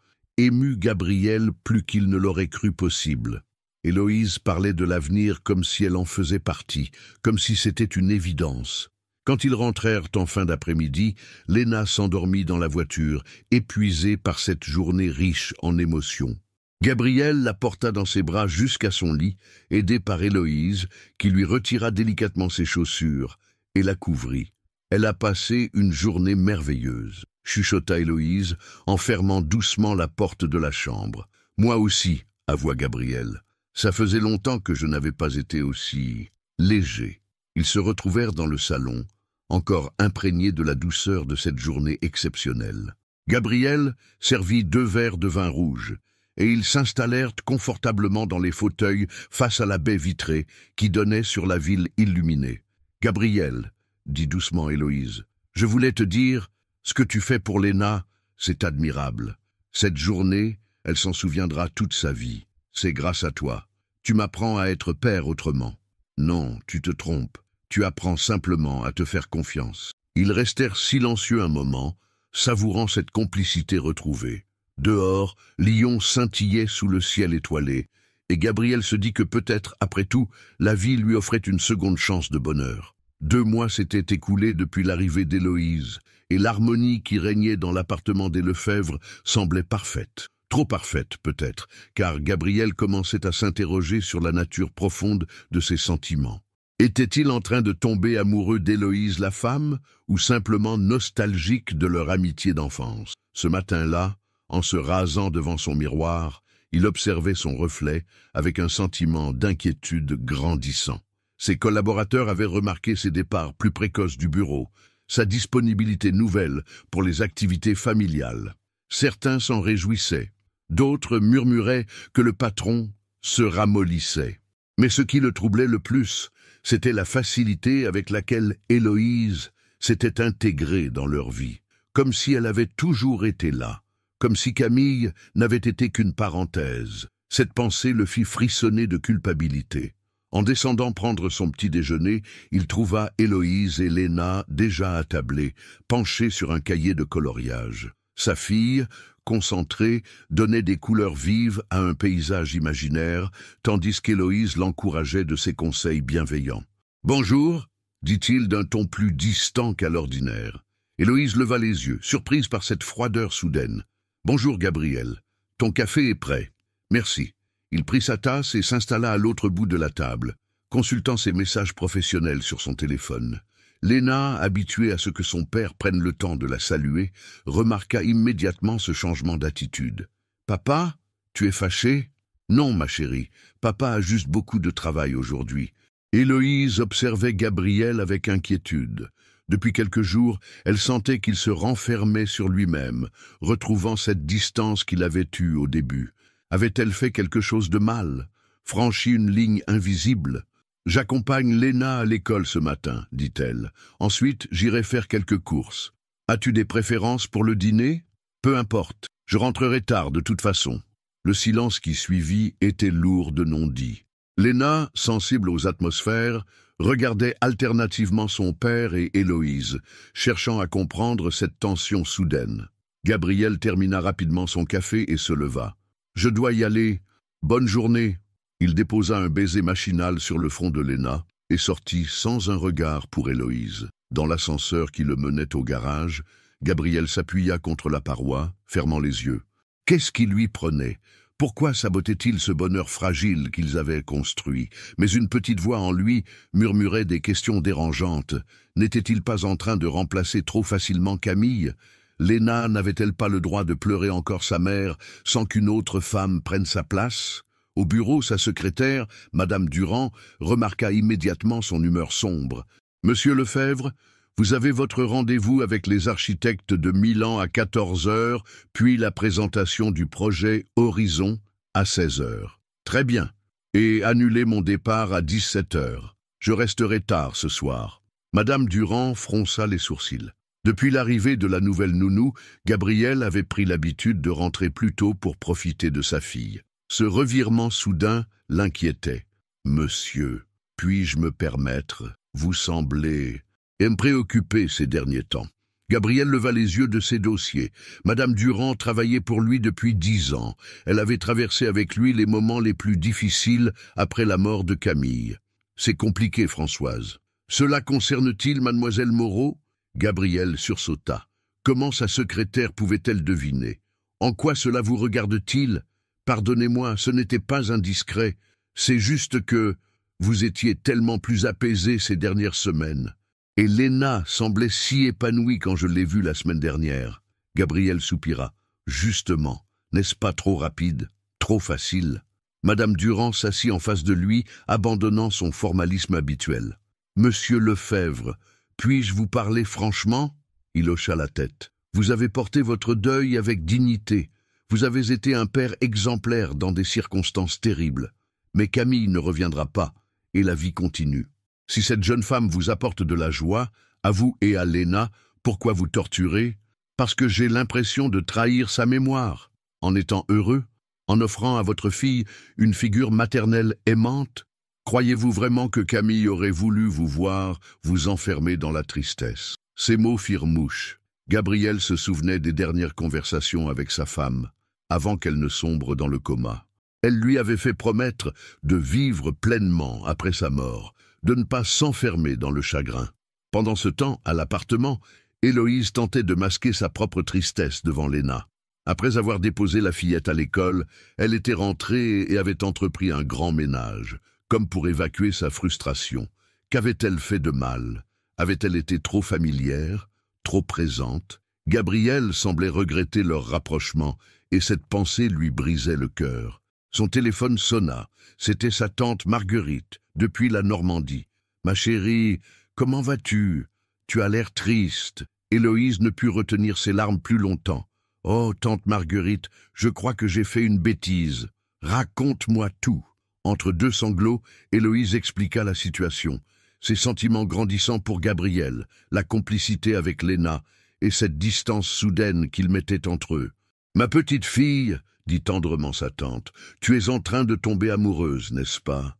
ému Gabriel plus qu'il ne l'aurait cru possible. Héloïse parlait de l'avenir comme si elle en faisait partie, comme si c'était une évidence. Quand ils rentrèrent en fin d'après-midi, Léna s'endormit dans la voiture, épuisée par cette journée riche en émotions. Gabriel la porta dans ses bras jusqu'à son lit, aidée par Héloïse, qui lui retira délicatement ses chaussures et la couvrit. Elle a passé une journée merveilleuse, chuchota Héloïse, en fermant doucement la porte de la chambre. Moi aussi, avoua Gabriel. Ça faisait longtemps que je n'avais pas été aussi léger. Ils se retrouvèrent dans le salon, encore imprégnés de la douceur de cette journée exceptionnelle. Gabriel servit 2 verres de vin rouge, et ils s'installèrent confortablement dans les fauteuils face à la baie vitrée qui donnait sur la ville illuminée. « Gabriel, » dit doucement Héloïse, « je voulais te dire, ce que tu fais pour Léna, c'est admirable. Cette journée, elle s'en souviendra toute sa vie. C'est grâce à toi. Tu m'apprends à être père autrement. Non, tu te trompes. Tu apprends simplement à te faire confiance. » Ils restèrent silencieux un moment, savourant cette complicité retrouvée. Dehors, Lyon scintillait sous le ciel étoilé, et Gabriel se dit que peut-être, après tout, la vie lui offrait une seconde chance de bonheur. 2 mois s'étaient écoulés depuis l'arrivée d'Héloïse, et l'harmonie qui régnait dans l'appartement des Lefebvre semblait parfaite. Trop parfaite, peut-être, car Gabriel commençait à s'interroger sur la nature profonde de ses sentiments. Était-il en train de tomber amoureux d'Héloïse la femme, ou simplement nostalgique de leur amitié d'enfance? Ce matin-là, en se rasant devant son miroir, il observait son reflet avec un sentiment d'inquiétude grandissant. Ses collaborateurs avaient remarqué ses départs plus précoces du bureau, sa disponibilité nouvelle pour les activités familiales. Certains s'en réjouissaient, d'autres murmuraient que le patron se ramollissait. Mais ce qui le troublait le plus, c'était la facilité avec laquelle Héloïse s'était intégrée dans leur vie, comme si elle avait toujours été là. Comme si Camille n'avait été qu'une parenthèse. Cette pensée le fit frissonner de culpabilité. En descendant prendre son petit déjeuner, il trouva Héloïse et Léna déjà attablées, penchées sur un cahier de coloriage. Sa fille, concentrée, donnait des couleurs vives à un paysage imaginaire, tandis qu'Héloïse l'encourageait de ses conseils bienveillants. « Bonjour » dit-il d'un ton plus distant qu'à l'ordinaire. Héloïse leva les yeux, surprise par cette froideur soudaine. « Bonjour Gabriel, ton café est prêt. » « Merci. » Il prit sa tasse et s'installa à l'autre bout de la table, consultant ses messages professionnels sur son téléphone. Léna, habituée à ce que son père prenne le temps de la saluer, remarqua immédiatement ce changement d'attitude. « Papa, tu es fâché ?»« Non, ma chérie, papa a juste beaucoup de travail aujourd'hui. » Héloïse observait Gabriel avec inquiétude. Depuis quelques jours, elle sentait qu'il se renfermait sur lui-même, retrouvant cette distance qu'il avait eue au début. Avait-elle fait quelque chose de mal? Franchi une ligne invisible? « J'accompagne Léna à l'école ce matin, dit-elle. Ensuite, j'irai faire quelques courses. As-tu des préférences pour le dîner? Peu importe, je rentrerai tard de toute façon. » Le silence qui suivit était lourd de non-dits. Léna, sensible aux atmosphères, regardait alternativement son père et Héloïse, cherchant à comprendre cette tension soudaine. Gabriel termina rapidement son café et se leva. « Je dois y aller. Bonne journée. » Il déposa un baiser machinal sur le front de Léna et sortit sans un regard pour Héloïse. Dans l'ascenseur qui le menait au garage, Gabriel s'appuya contre la paroi, fermant les yeux. Qu'est-ce qui lui prenait? Pourquoi sabotait-il ce bonheur fragile qu'ils avaient construit? Mais une petite voix en lui murmurait des questions dérangeantes. N'était-il pas en train de remplacer trop facilement Camille? Léna n'avait-elle pas le droit de pleurer encore sa mère sans qu'une autre femme prenne sa place? Au bureau, sa secrétaire, Madame Durand, remarqua immédiatement son humeur sombre. « Monsieur Lefebvre, vous avez votre rendez-vous avec les architectes de Milan à 14 heures, puis la présentation du projet Horizon à 16 heures. Très bien. Et annulez mon départ à 17 heures. Je resterai tard ce soir. » Madame Durand fronça les sourcils. Depuis l'arrivée de la nouvelle nounou, Gabriel avait pris l'habitude de rentrer plus tôt pour profiter de sa fille. Ce revirement soudain l'inquiétait. « Monsieur, puis-je me permettre? Vous semblez me préoccuper ces derniers temps. » Gabriel leva les yeux de ses dossiers. Madame Durand travaillait pour lui depuis 10 ans. Elle avait traversé avec lui les moments les plus difficiles après la mort de Camille. C'est compliqué, Françoise. Cela concerne-t-il mademoiselle Moreau? Gabriel sursauta. Comment sa secrétaire pouvait-elle deviner? En quoi cela vous regarde-t-il? Pardonnez-moi, ce n'était pas indiscret. C'est juste que vous étiez tellement plus apaisé ces dernières semaines. Et Léna semblait si épanouie quand je l'ai vue la semaine dernière. Gabriel soupira. Justement, n'est-ce pas trop rapide, trop facile? Madame Durand s'assit en face de lui, abandonnant son formalisme habituel. Monsieur Lefebvre, puis-je vous parler franchement? Il hocha la tête. Vous avez porté votre deuil avec dignité. Vous avez été un père exemplaire dans des circonstances terribles. Mais Camille ne reviendra pas, et la vie continue. Si cette jeune femme vous apporte de la joie, à vous et à Léna, pourquoi vous torturer? Parce que j'ai l'impression de trahir sa mémoire. En étant heureux, en offrant à votre fille une figure maternelle aimante, croyez-vous vraiment que Camille aurait voulu vous voir vous enfermer dans la tristesse? Ces mots firent mouche. Gabriel se souvenait des dernières conversations avec sa femme, avant qu'elle ne sombre dans le coma. Elle lui avait fait promettre de vivre pleinement après sa mort, de ne pas s'enfermer dans le chagrin. Pendant ce temps, à l'appartement, Héloïse tentait de masquer sa propre tristesse devant Léna. Après avoir déposé la fillette à l'école, elle était rentrée et avait entrepris un grand ménage, comme pour évacuer sa frustration. Qu'avait-elle fait de mal? Avait-elle été trop familière, trop présente? Gabriel semblait regretter leur rapprochement, et cette pensée lui brisait le cœur. Son téléphone sonna. C'était sa tante Marguerite, depuis la Normandie. « Ma chérie, comment vas-tu? Tu as l'air triste. » Héloïse ne put retenir ses larmes plus longtemps. « Oh, tante Marguerite, je crois que j'ai fait une bêtise. Raconte-moi tout. » Entre deux sanglots, Héloïse expliqua la situation. Ses sentiments grandissant pour Gabriel, la complicité avec Léna, et cette distance soudaine qu'il mettait entre eux. « Ma petite fille, » dit tendrement sa tante, « tu es en train de tomber amoureuse, n'est-ce pas? »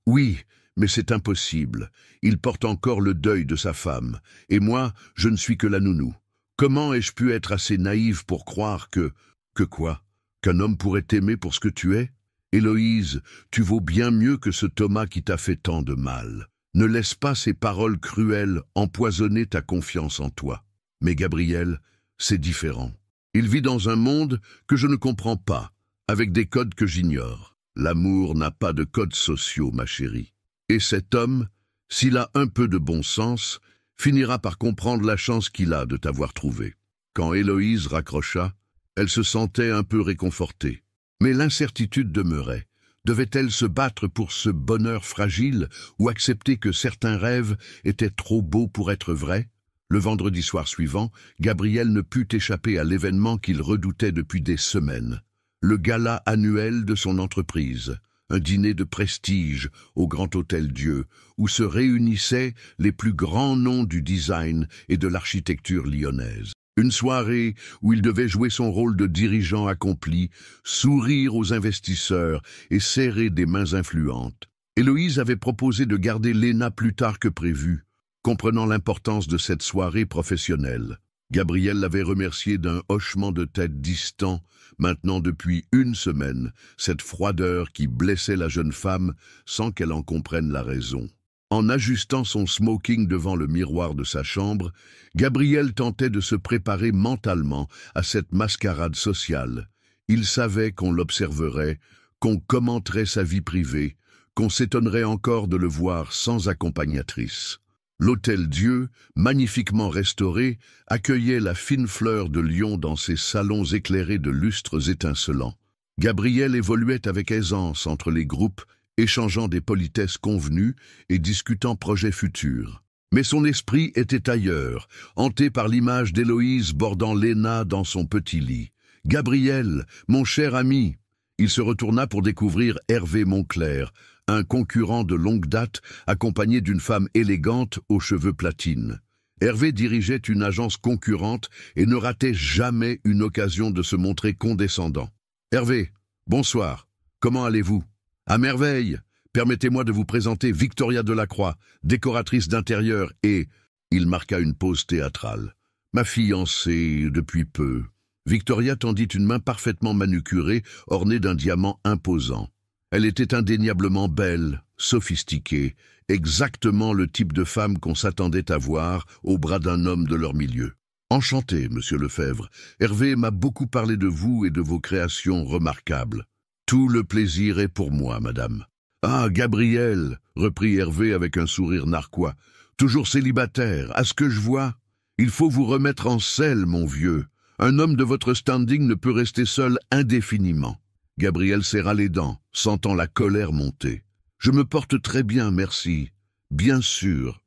Oui, mais c'est impossible. Il porte encore le deuil de sa femme, et moi, je ne suis que la nounou. Comment ai-je pu être assez naïve pour croire que... Que quoi? Qu'un homme pourrait t'aimer pour ce que tu es? Héloïse, tu vaux bien mieux que ce Thomas qui t'a fait tant de mal. Ne laisse pas ces paroles cruelles empoisonner ta confiance en toi. Mais Gabriel, c'est différent. Il vit dans un monde que je ne comprends pas, avec des codes que j'ignore. L'amour n'a pas de codes sociaux, ma chérie. Et cet homme, s'il a un peu de bon sens, finira par comprendre la chance qu'il a de t'avoir trouvé. Quand Héloïse raccrocha, elle se sentait un peu réconfortée. Mais l'incertitude demeurait. Devait-elle se battre pour ce bonheur fragile ou accepter que certains rêves étaient trop beaux pour être vrais? Le vendredi soir suivant, Gabriel ne put échapper à l'événement qu'il redoutait depuis des semaines. Le gala annuel de son entreprise, un dîner de prestige au Grand Hôtel Dieu, où se réunissaient les plus grands noms du design et de l'architecture lyonnaise. Une soirée où il devait jouer son rôle de dirigeant accompli, sourire aux investisseurs et serrer des mains influentes. Héloïse avait proposé de garder Léna plus tard que prévu, comprenant l'importance de cette soirée professionnelle. Gabriel l'avait remercié d'un hochement de tête distant, maintenant depuis une semaine, cette froideur qui blessait la jeune femme sans qu'elle en comprenne la raison. En ajustant son smoking devant le miroir de sa chambre, Gabriel tentait de se préparer mentalement à cette mascarade sociale. Il savait qu'on l'observerait, qu'on commenterait sa vie privée, qu'on s'étonnerait encore de le voir sans accompagnatrice. L'Hôtel Dieu, magnifiquement restauré, accueillait la fine fleur de Lyon dans ses salons éclairés de lustres étincelants. Gabriel évoluait avec aisance entre les groupes, échangeant des politesses convenues et discutant projets futurs. Mais son esprit était ailleurs, hanté par l'image d'Héloïse bordant Léna dans son petit lit. « Gabriel, mon cher ami !» Il se retourna pour découvrir Hervé Monclerc, un concurrent de longue date, accompagné d'une femme élégante aux cheveux platine. Hervé dirigeait une agence concurrente et ne ratait jamais une occasion de se montrer condescendant. « Hervé, bonsoir. Comment allez-vous? »« À merveille. Permettez-moi de vous présenter Victoria Delacroix, décoratrice d'intérieur et... » Il marqua une pause théâtrale. Ma fiancée, depuis peu. Victoria tendit une main parfaitement manucurée, ornée d'un diamant imposant. Elle était indéniablement belle, sophistiquée, exactement le type de femme qu'on s'attendait à voir au bras d'un homme de leur milieu. Enchanté, monsieur Lefebvre. Hervé m'a beaucoup parlé de vous et de vos créations remarquables. Tout le plaisir est pour moi, madame. Ah, Gabriel, reprit Hervé avec un sourire narquois. Toujours célibataire, à ce que je vois. Il faut vous remettre en selle, mon vieux. Un homme de votre standing ne peut rester seul indéfiniment. Gabriel serra les dents, sentant la colère monter. Je me porte très bien, merci. Bien sûr,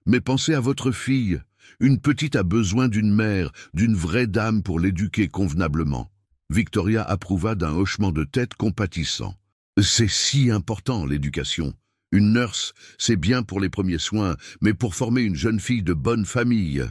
mais pensez à votre fille. Une petite a besoin d'une mère, d'une vraie dame pour l'éduquer convenablement. Victoria approuva d'un hochement de tête compatissant. C'est si important, l'éducation. Une nurse, c'est bien pour les premiers soins, mais pour former une jeune fille de bonne famille.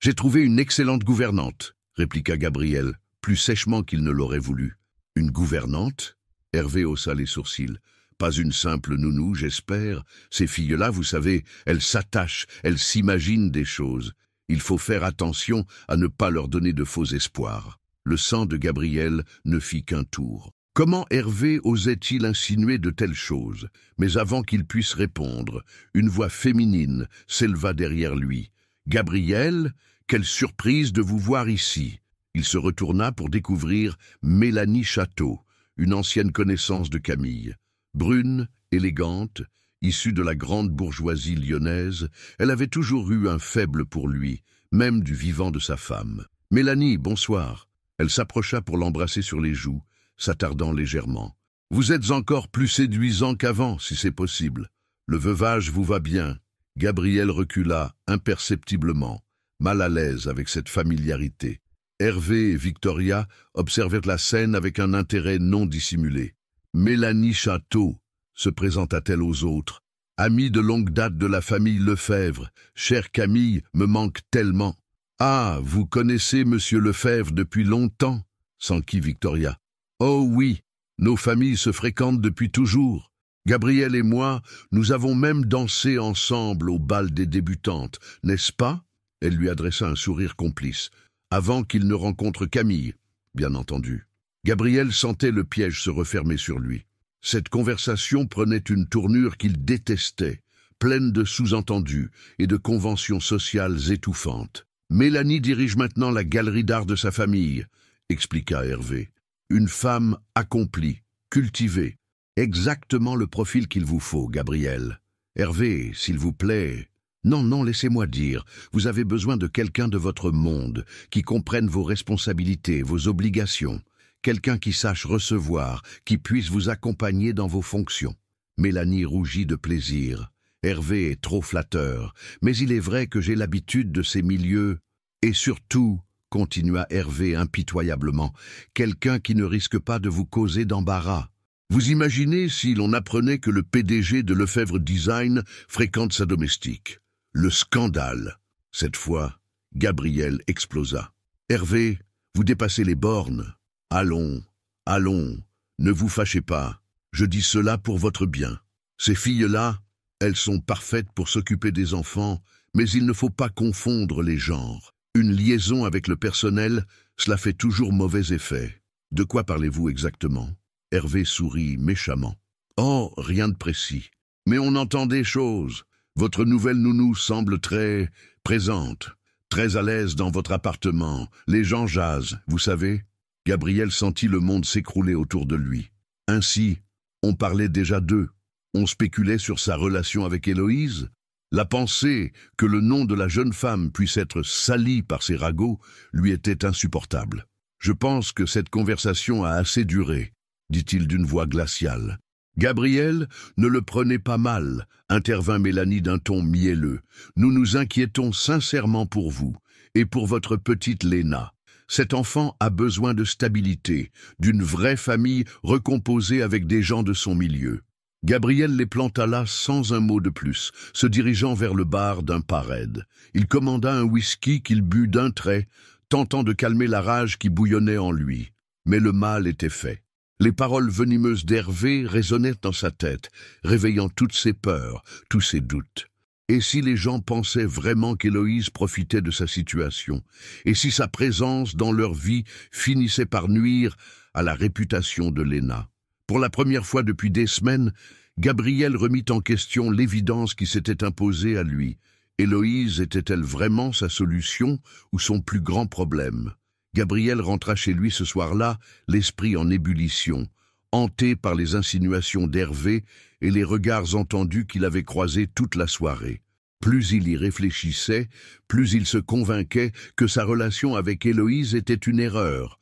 J'ai trouvé une excellente gouvernante, répliqua Gabriel, plus sèchement qu'il ne l'aurait voulu. Une gouvernante? Hervé haussa les sourcils. Pas une simple nounou, j'espère. Ces filles-là, vous savez, elles s'attachent, elles s'imaginent des choses. Il faut faire attention à ne pas leur donner de faux espoirs. Le sang de Gabriel ne fit qu'un tour. Comment Hervé osait-il insinuer de telles choses? Mais avant qu'il puisse répondre, une voix féminine s'éleva derrière lui. « Gabriel, quelle surprise de vous voir ici !» Il se retourna pour découvrir Mélanie Château, une ancienne connaissance de Camille. Brune, élégante, issue de la grande bourgeoisie lyonnaise, elle avait toujours eu un faible pour lui, même du vivant de sa femme. « Mélanie, bonsoir !» Elle s'approcha pour l'embrasser sur les joues, s'attardant légèrement. « Vous êtes encore plus séduisant qu'avant, si c'est possible. Le veuvage vous va bien. » Gabriel recula imperceptiblement, mal à l'aise avec cette familiarité. Hervé et Victoria observèrent la scène avec un intérêt non dissimulé. Mélanie Château se présenta-t-elle aux autres. « Amie de longue date de la famille Lefebvre, chère Camille me manque tellement. »« Ah, vous connaissez Monsieur Lefebvre depuis longtemps ?» s'enquit Victoria. « Oh oui, nos familles se fréquentent depuis toujours. Gabriel et moi, nous avons même dansé ensemble au bal des débutantes, n'est-ce pas ?» Elle lui adressa un sourire complice. « Avant qu'il ne rencontre Camille, bien entendu. » Gabriel sentait le piège se refermer sur lui. Cette conversation prenait une tournure qu'il détestait, pleine de sous-entendus et de conventions sociales étouffantes. « Mélanie dirige maintenant la galerie d'art de sa famille, » expliqua Hervé. « Une femme accomplie, cultivée. Exactement le profil qu'il vous faut, Gabriel. Hervé, s'il vous plaît... » « Non, non, laissez-moi dire, vous avez besoin de quelqu'un de votre monde, qui comprenne vos responsabilités, vos obligations, quelqu'un qui sache recevoir, qui puisse vous accompagner dans vos fonctions. » Mélanie rougit de plaisir. Hervé est trop flatteur, mais il est vrai que j'ai l'habitude de ces milieux. Et surtout, continua Hervé impitoyablement, quelqu'un qui ne risque pas de vous causer d'embarras. Vous imaginez si l'on apprenait que le PDG de Lefebvre Design fréquente sa domestique. Le scandale. Cette fois, Gabriel explosa. « Hervé, vous dépassez les bornes. Allons, allons, ne vous fâchez pas. Je dis cela pour votre bien. Ces filles-là, elles sont parfaites pour s'occuper des enfants, mais il ne faut pas confondre les genres. Une liaison avec le personnel, cela fait toujours mauvais effet. De quoi parlez-vous exactement ?» Hervé sourit méchamment. « Oh, rien de précis. Mais on entend des choses. Votre nouvelle nounou semble très présente, très à l'aise dans votre appartement. Les gens jasent, vous savez. » Gabriel sentit le monde s'écrouler autour de lui. Ainsi, on parlait déjà d'eux. On spéculait sur sa relation avec Héloïse. La pensée que le nom de la jeune femme puisse être sali par ses ragots lui était insupportable. « Je pense que cette conversation a assez duré, » dit-il d'une voix glaciale. « Gabriel, ne le prenez pas mal, » intervint Mélanie d'un ton mielleux. « Nous nous inquiétons sincèrement pour vous et pour votre petite Léna. Cet enfant a besoin de stabilité, d'une vraie famille recomposée avec des gens de son milieu. » Gabriel les planta là sans un mot de plus, se dirigeant vers le bar d'un pas raide. Il commanda un whisky qu'il but d'un trait, tentant de calmer la rage qui bouillonnait en lui. Mais le mal était fait. Les paroles venimeuses d'Hervé résonnaient dans sa tête, réveillant toutes ses peurs, tous ses doutes. Et si les gens pensaient vraiment qu'Héloïse profitait de sa situation? Et si sa présence dans leur vie finissait par nuire à la réputation de Léna? Pour la première fois depuis des semaines, Gabriel remit en question l'évidence qui s'était imposée à lui. Héloïse était-elle vraiment sa solution ou son plus grand problème? Gabriel rentra chez lui ce soir-là, l'esprit en ébullition, hanté par les insinuations d'Hervé et les regards entendus qu'il avait croisés toute la soirée. Plus il y réfléchissait, plus il se convainquait que sa relation avec Héloïse était une erreur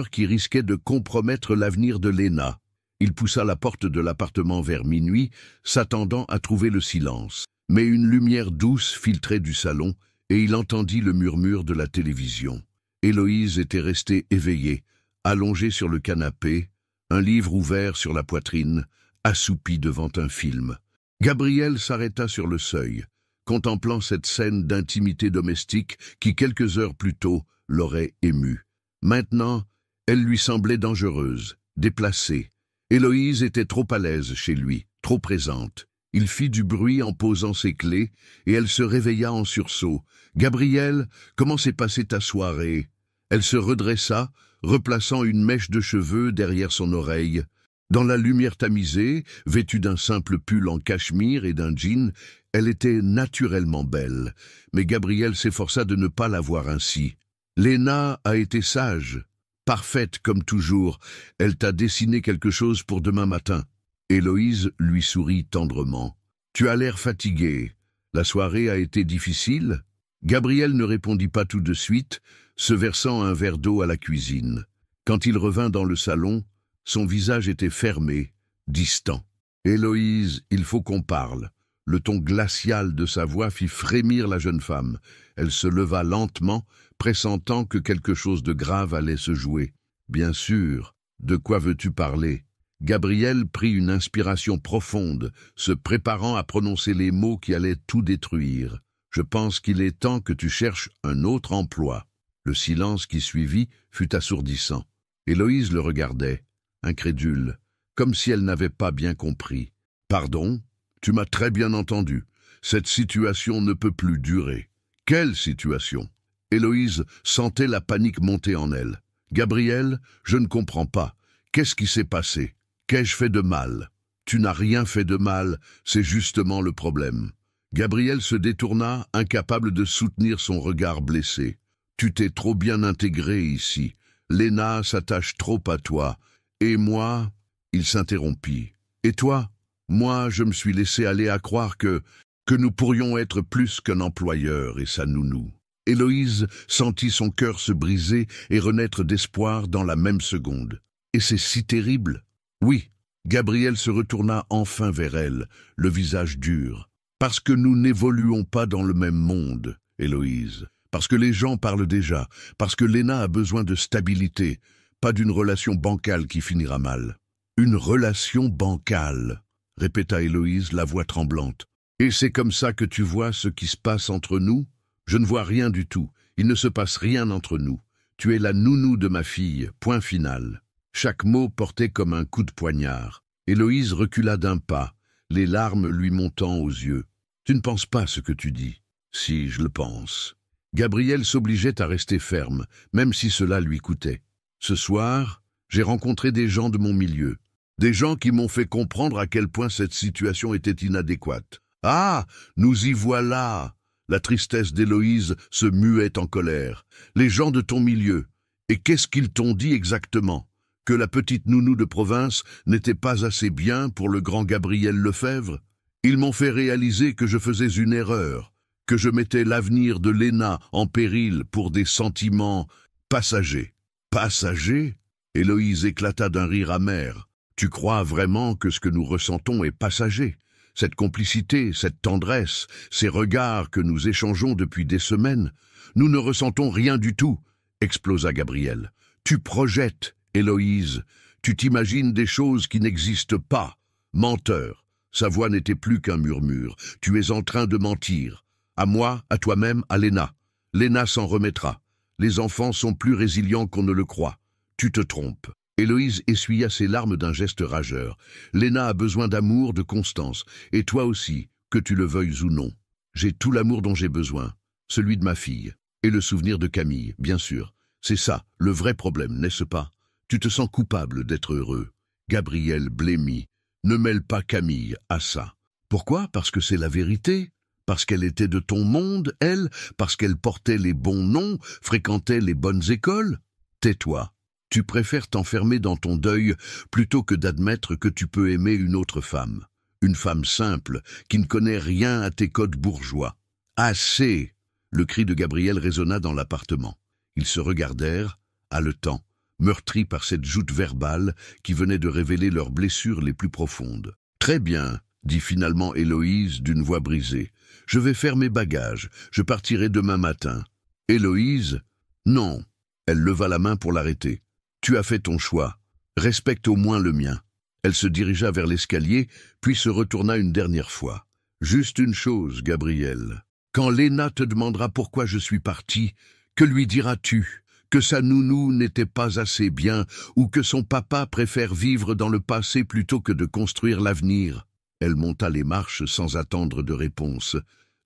qui risquait de compromettre l'avenir de Léna. Il poussa la porte de l'appartement vers minuit, s'attendant à trouver le silence. Mais une lumière douce filtrait du salon et il entendit le murmure de la télévision. Héloïse était restée éveillée, allongée sur le canapé, un livre ouvert sur la poitrine, assoupie devant un film. Gabriel s'arrêta sur le seuil, contemplant cette scène d'intimité domestique qui, quelques heures plus tôt, l'aurait ému. Maintenant, elle lui semblait dangereuse, déplacée. Héloïse était trop à l'aise chez lui, trop présente. Il fit du bruit en posant ses clés, et elle se réveilla en sursaut. « Gabriel, comment s'est passée ta soirée ?» Elle se redressa, replaçant une mèche de cheveux derrière son oreille. Dans la lumière tamisée, vêtue d'un simple pull en cachemire et d'un jean, elle était naturellement belle. Mais Gabriel s'efforça de ne pas la voir ainsi. « Léna a été sage, parfaite comme toujours. Elle t'a dessiné quelque chose pour demain matin. » Héloïse lui sourit tendrement. « Tu as l'air fatigué. La soirée a été difficile ?» Gabriel ne répondit pas tout de suite, se versant un verre d'eau à la cuisine. Quand il revint dans le salon, son visage était fermé, distant. « Héloïse, il faut qu'on parle. » Le ton glacial de sa voix fit frémir la jeune femme. Elle se leva lentement, pressentant que quelque chose de grave allait se jouer. « Bien sûr. De quoi veux-tu parler ?» Gabriel prit une inspiration profonde, se préparant à prononcer les mots qui allaient tout détruire. « Je pense qu'il est temps que tu cherches un autre emploi. » Le silence qui suivit fut assourdissant. Héloïse le regardait, incrédule, comme si elle n'avait pas bien compris. « Pardon, tu m'as très bien entendu. Cette situation ne peut plus durer. » « Quelle situation ?» Héloïse sentait la panique monter en elle. « Gabriel, je ne comprends pas. Qu'est-ce qui s'est passé? Qu'ai-je fait de mal ?»« Tu n'as rien fait de mal, c'est justement le problème. » Gabriel se détourna, incapable de soutenir son regard blessé. « Tu t'es trop bien intégré ici. Léna s'attache trop à toi. Et moi ?» Il s'interrompit. « Et toi ?» Moi, je me suis laissé aller à croire que nous pourrions être plus qu'un employeur et sa nounou. » Héloïse sentit son cœur se briser et renaître d'espoir dans la même seconde. « Et c'est si terrible ?» Oui. Gabriel se retourna enfin vers elle, le visage dur. « Parce que nous n'évoluons pas dans le même monde, Héloïse. Parce que les gens parlent déjà. Parce que Léna a besoin de stabilité, pas d'une relation bancale qui finira mal. »« Une relation bancale ?» répéta Héloïse, la voix tremblante. « Et c'est comme ça que tu vois ce qui se passe entre nous ? Je ne vois rien du tout. Il ne se passe rien entre nous. Tu es la nounou de ma fille, point final. » Chaque mot portait comme un coup de poignard. Héloïse recula d'un pas, les larmes lui montant aux yeux. « Tu ne penses pas ce que tu dis. »« Si, je le pense. » Gabriel s'obligeait à rester ferme, même si cela lui coûtait. « Ce soir, j'ai rencontré des gens de mon milieu. Des gens qui m'ont fait comprendre à quel point cette situation était inadéquate. »« Ah, nous y voilà !» La tristesse d'Héloïse se muait en colère. « Les gens de ton milieu. Et qu'est-ce qu'ils t'ont dit exactement ? Que la petite nounou de province n'était pas assez bien pour le grand Gabriel Lefebvre ? Ils m'ont fait réaliser que je faisais une erreur, que je mettais l'avenir de Léna en péril pour des sentiments passagers. »« Passagers ?» Héloïse éclata d'un rire amer. « Tu crois vraiment que ce que nous ressentons est passager ? Cette complicité, cette tendresse, ces regards que nous échangeons depuis des semaines, nous ne ressentons rien du tout, » explosa Gabriel. « Tu projettes, Héloïse, tu t'imagines des choses qui n'existent pas. Menteur. » Sa voix n'était plus qu'un murmure. « Tu es en train de mentir. À moi, à toi-même, à Léna. Léna s'en remettra. Les enfants sont plus résilients qu'on ne le croit. Tu te trompes. » Héloïse essuya ses larmes d'un geste rageur. « Léna a besoin d'amour, de constance. Et toi aussi, que tu le veuilles ou non. J'ai tout l'amour dont j'ai besoin, celui de ma fille, et le souvenir de Camille, bien sûr. C'est ça, le vrai problème, n'est-ce pas? Tu te sens coupable d'être heureux. Gabriel blêmit. Ne mêle pas Camille à ça. Pourquoi? Parce que c'est la vérité? Parce qu'elle était de ton monde, elle? Parce qu'elle portait les bons noms, fréquentait les bonnes écoles? Tais-toi. Tu préfères t'enfermer dans ton deuil plutôt que d'admettre que tu peux aimer une autre femme. Une femme simple, qui ne connaît rien à tes codes bourgeois. Assez! Le cri de Gabriel résonna dans l'appartement. Ils se regardèrent, haletants, meurtris par cette joute verbale qui venait de révéler leurs blessures les plus profondes. « Très bien, » dit finalement Héloïse d'une voix brisée. « Je vais faire mes bagages, je partirai demain matin. » Héloïse? Non. Elle leva la main pour l'arrêter. « Tu as fait ton choix. Respecte au moins le mien. » Elle se dirigea vers l'escalier, puis se retourna une dernière fois. « Juste une chose, Gabriel. Quand Léna te demandera pourquoi je suis partie, que lui diras-tu? Que sa nounou n'était pas assez bien ou que son papa préfère vivre dans le passé plutôt que de construire l'avenir ?» Elle monta les marches sans attendre de réponse,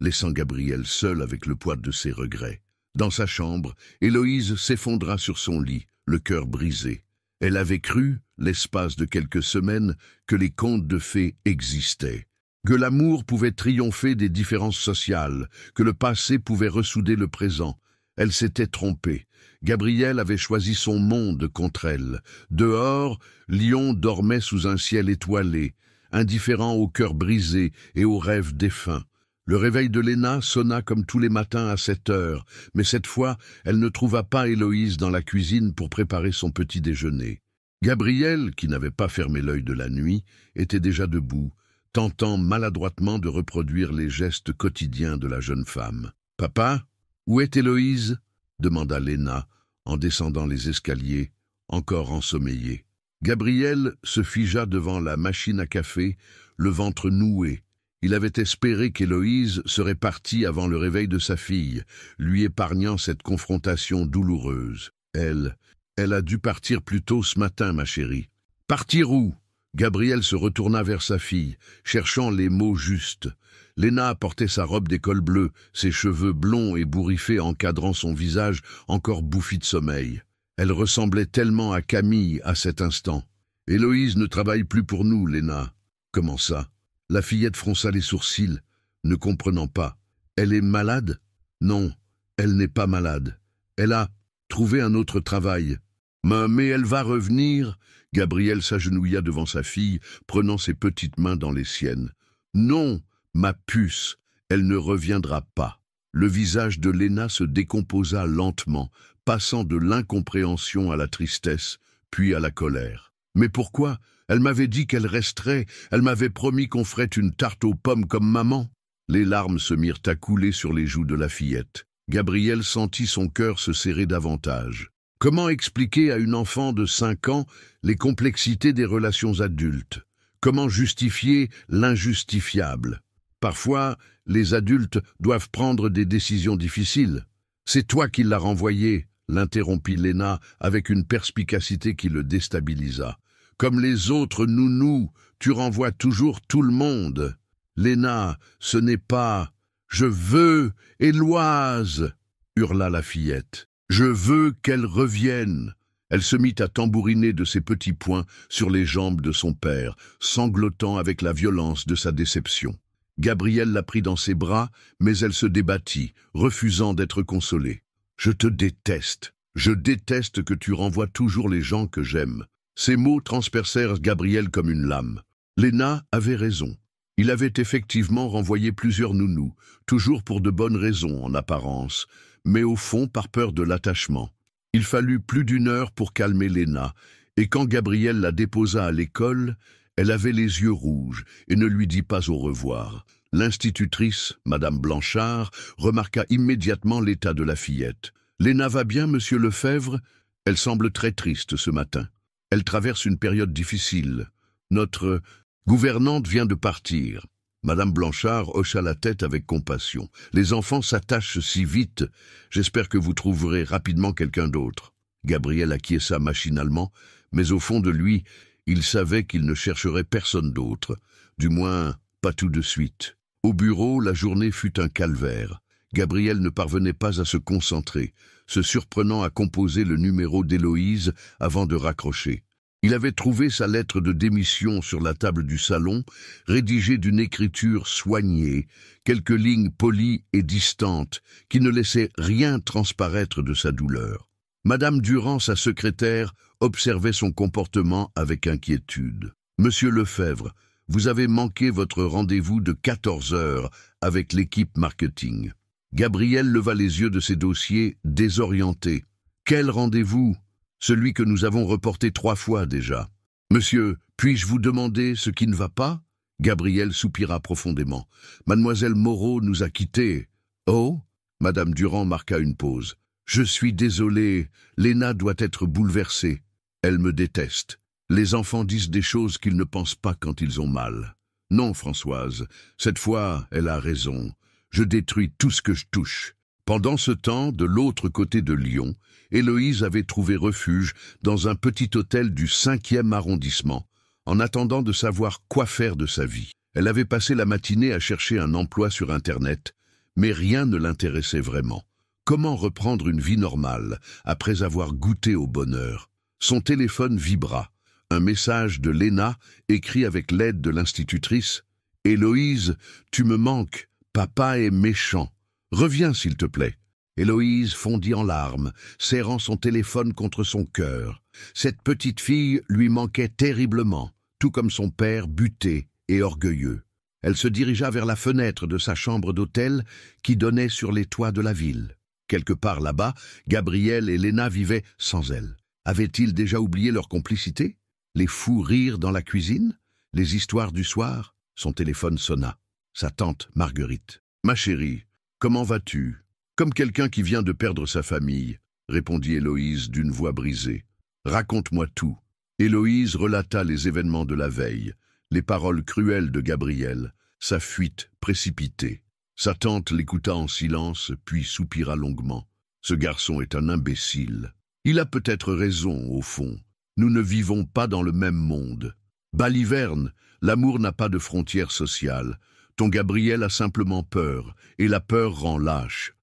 laissant Gabriel seul avec le poids de ses regrets. Dans sa chambre, Héloïse s'effondra sur son lit, le cœur brisé. Elle avait cru, l'espace de quelques semaines, que les contes de fées existaient, que l'amour pouvait triompher des différences sociales, que le passé pouvait ressouder le présent. Elle s'était trompée. Gabriel avait choisi son monde contre elle. Dehors, Lyon dormait sous un ciel étoilé, indifférent au cœur brisé et aux rêves défunts. Le réveil de Léna sonna comme tous les matins à 7 heures, mais cette fois, elle ne trouva pas Héloïse dans la cuisine pour préparer son petit déjeuner. Gabriel, qui n'avait pas fermé l'œil de la nuit, était déjà debout, tentant maladroitement de reproduire les gestes quotidiens de la jeune femme. « Papa, où est Héloïse ?» demanda Léna, en descendant les escaliers, encore ensommeillée. Gabriel se figea devant la machine à café, le ventre noué. Il avait espéré qu'Héloïse serait partie avant le réveil de sa fille, lui épargnant cette confrontation douloureuse. Elle a dû partir plus tôt ce matin, ma chérie. « Partir où ?» Gabriel se retourna vers sa fille, cherchant les mots justes. Léna portait sa robe d'école bleue, ses cheveux blonds et bourriffés encadrant son visage encore bouffi de sommeil. Elle ressemblait tellement à Camille à cet instant. « Héloïse ne travaille plus pour nous, Léna. »« Comment ça ?» La fillette fronça les sourcils, ne comprenant pas. « Elle est malade ?»« Non, elle n'est pas malade. Elle a trouvé un autre travail. »« Mais elle va revenir ?» Gabriel s'agenouilla devant sa fille, prenant ses petites mains dans les siennes. « Non, ma puce, elle ne reviendra pas. » Le visage de Léna se décomposa lentement, passant de l'incompréhension à la tristesse, puis à la colère. « Mais pourquoi ? Elle m'avait dit qu'elle resterait, elle m'avait promis qu'on ferait une tarte aux pommes comme maman. » Les larmes se mirent à couler sur les joues de la fillette. Gabriel sentit son cœur se serrer davantage. Comment expliquer à une enfant de 5 ans les complexités des relations adultes? Comment justifier l'injustifiable? Parfois, les adultes doivent prendre des décisions difficiles. « C'est toi qui l'as renvoyé », l'interrompit Léna avec une perspicacité qui le déstabilisa. « Comme les autres nounous, tu renvoies toujours tout le monde. Léna, ce n'est pas... Je veux Héloïse !» hurla la fillette. « Je veux qu'elle revienne !» Elle se mit à tambouriner de ses petits poings sur les jambes de son père, sanglotant avec la violence de sa déception. Gabriel la prit dans ses bras, mais elle se débattit, refusant d'être consolée. « Je te déteste. Je déteste que tu renvoies toujours les gens que j'aime. » Ces mots transpercèrent Gabriel comme une lame. Léna avait raison. Il avait effectivement renvoyé plusieurs nounous, toujours pour de bonnes raisons en apparence, mais au fond par peur de l'attachement. Il fallut plus d'1 heure pour calmer Léna, et quand Gabriel la déposa à l'école, elle avait les yeux rouges et ne lui dit pas au revoir. L'institutrice, Madame Blanchard, remarqua immédiatement l'état de la fillette. « Léna va bien, monsieur Lefebvre ? Elle semble très triste ce matin. Elle traverse une période difficile. Notre gouvernante vient de partir. » Madame Blanchard hocha la tête avec compassion. « Les enfants s'attachent si vite. J'espère que vous trouverez rapidement quelqu'un d'autre. » Gabriel acquiesça machinalement, mais au fond de lui, il savait qu'il ne chercherait personne d'autre. Du moins, pas tout de suite. Au bureau, la journée fut un calvaire. Gabriel ne parvenait pas à se concentrer, se surprenant à composer le numéro d'Héloïse avant de raccrocher. Il avait trouvé sa lettre de démission sur la table du salon, rédigée d'une écriture soignée, quelques lignes polies et distantes, qui ne laissaient rien transparaître de sa douleur. Madame Durand, sa secrétaire, observait son comportement avec inquiétude. « Monsieur Lefebvre, vous avez manqué votre rendez-vous de 14 heures avec l'équipe marketing. » Gabriel leva les yeux de ses dossiers, désorienté. « Quel rendez-vous ? Celui que nous avons reporté 3 fois déjà. »« Monsieur, puis-je vous demander ce qui ne va pas ?» Gabriel soupira profondément. « Mademoiselle Moreau nous a quittés. »« Oh ?» Madame Durand marqua une pause. « Je suis désolé, Léna doit être bouleversée. Elle me déteste. Les enfants disent des choses qu'ils ne pensent pas quand ils ont mal. Non, Françoise, cette fois, elle a raison. Je détruis tout ce que je touche. » Pendant ce temps, de l'autre côté de Lyon, Héloïse avait trouvé refuge dans un petit hôtel du 5e arrondissement, en attendant de savoir quoi faire de sa vie. Elle avait passé la matinée à chercher un emploi sur Internet, mais rien ne l'intéressait vraiment. Comment reprendre une vie normale après avoir goûté au bonheur? Son téléphone vibra. Un message de Léna, écrit avec l'aide de l'institutrice. « Héloïse, tu me manques. Papa est méchant. Reviens, s'il te plaît. » Héloïse fondit en larmes, serrant son téléphone contre son cœur. Cette petite fille lui manquait terriblement, tout comme son père buté et orgueilleux. Elle se dirigea vers la fenêtre de sa chambre d'hôtel qui donnait sur les toits de la ville. Quelque part là-bas, Gabriel et Léna vivaient sans elle. Avaient-ils déjà oublié leur complicité? Les fous rires dans la cuisine? Les histoires du soir? Son téléphone sonna. Sa tante Marguerite. « Ma chérie, comment vas-tu » ? « Comme quelqu'un qui vient de perdre sa famille, » répondit Héloïse d'une voix brisée. « Raconte-moi tout. » Héloïse relata les événements de la veille, les paroles cruelles de Gabriel, sa fuite précipitée. Sa tante l'écouta en silence, puis soupira longuement. « Ce garçon est un imbécile. Il a peut-être raison, au fond. Nous ne vivons pas dans le même monde. Baliverne, l'amour n'a pas de frontières sociales. Ton Gabriel a simplement peur, et la peur rend lâche.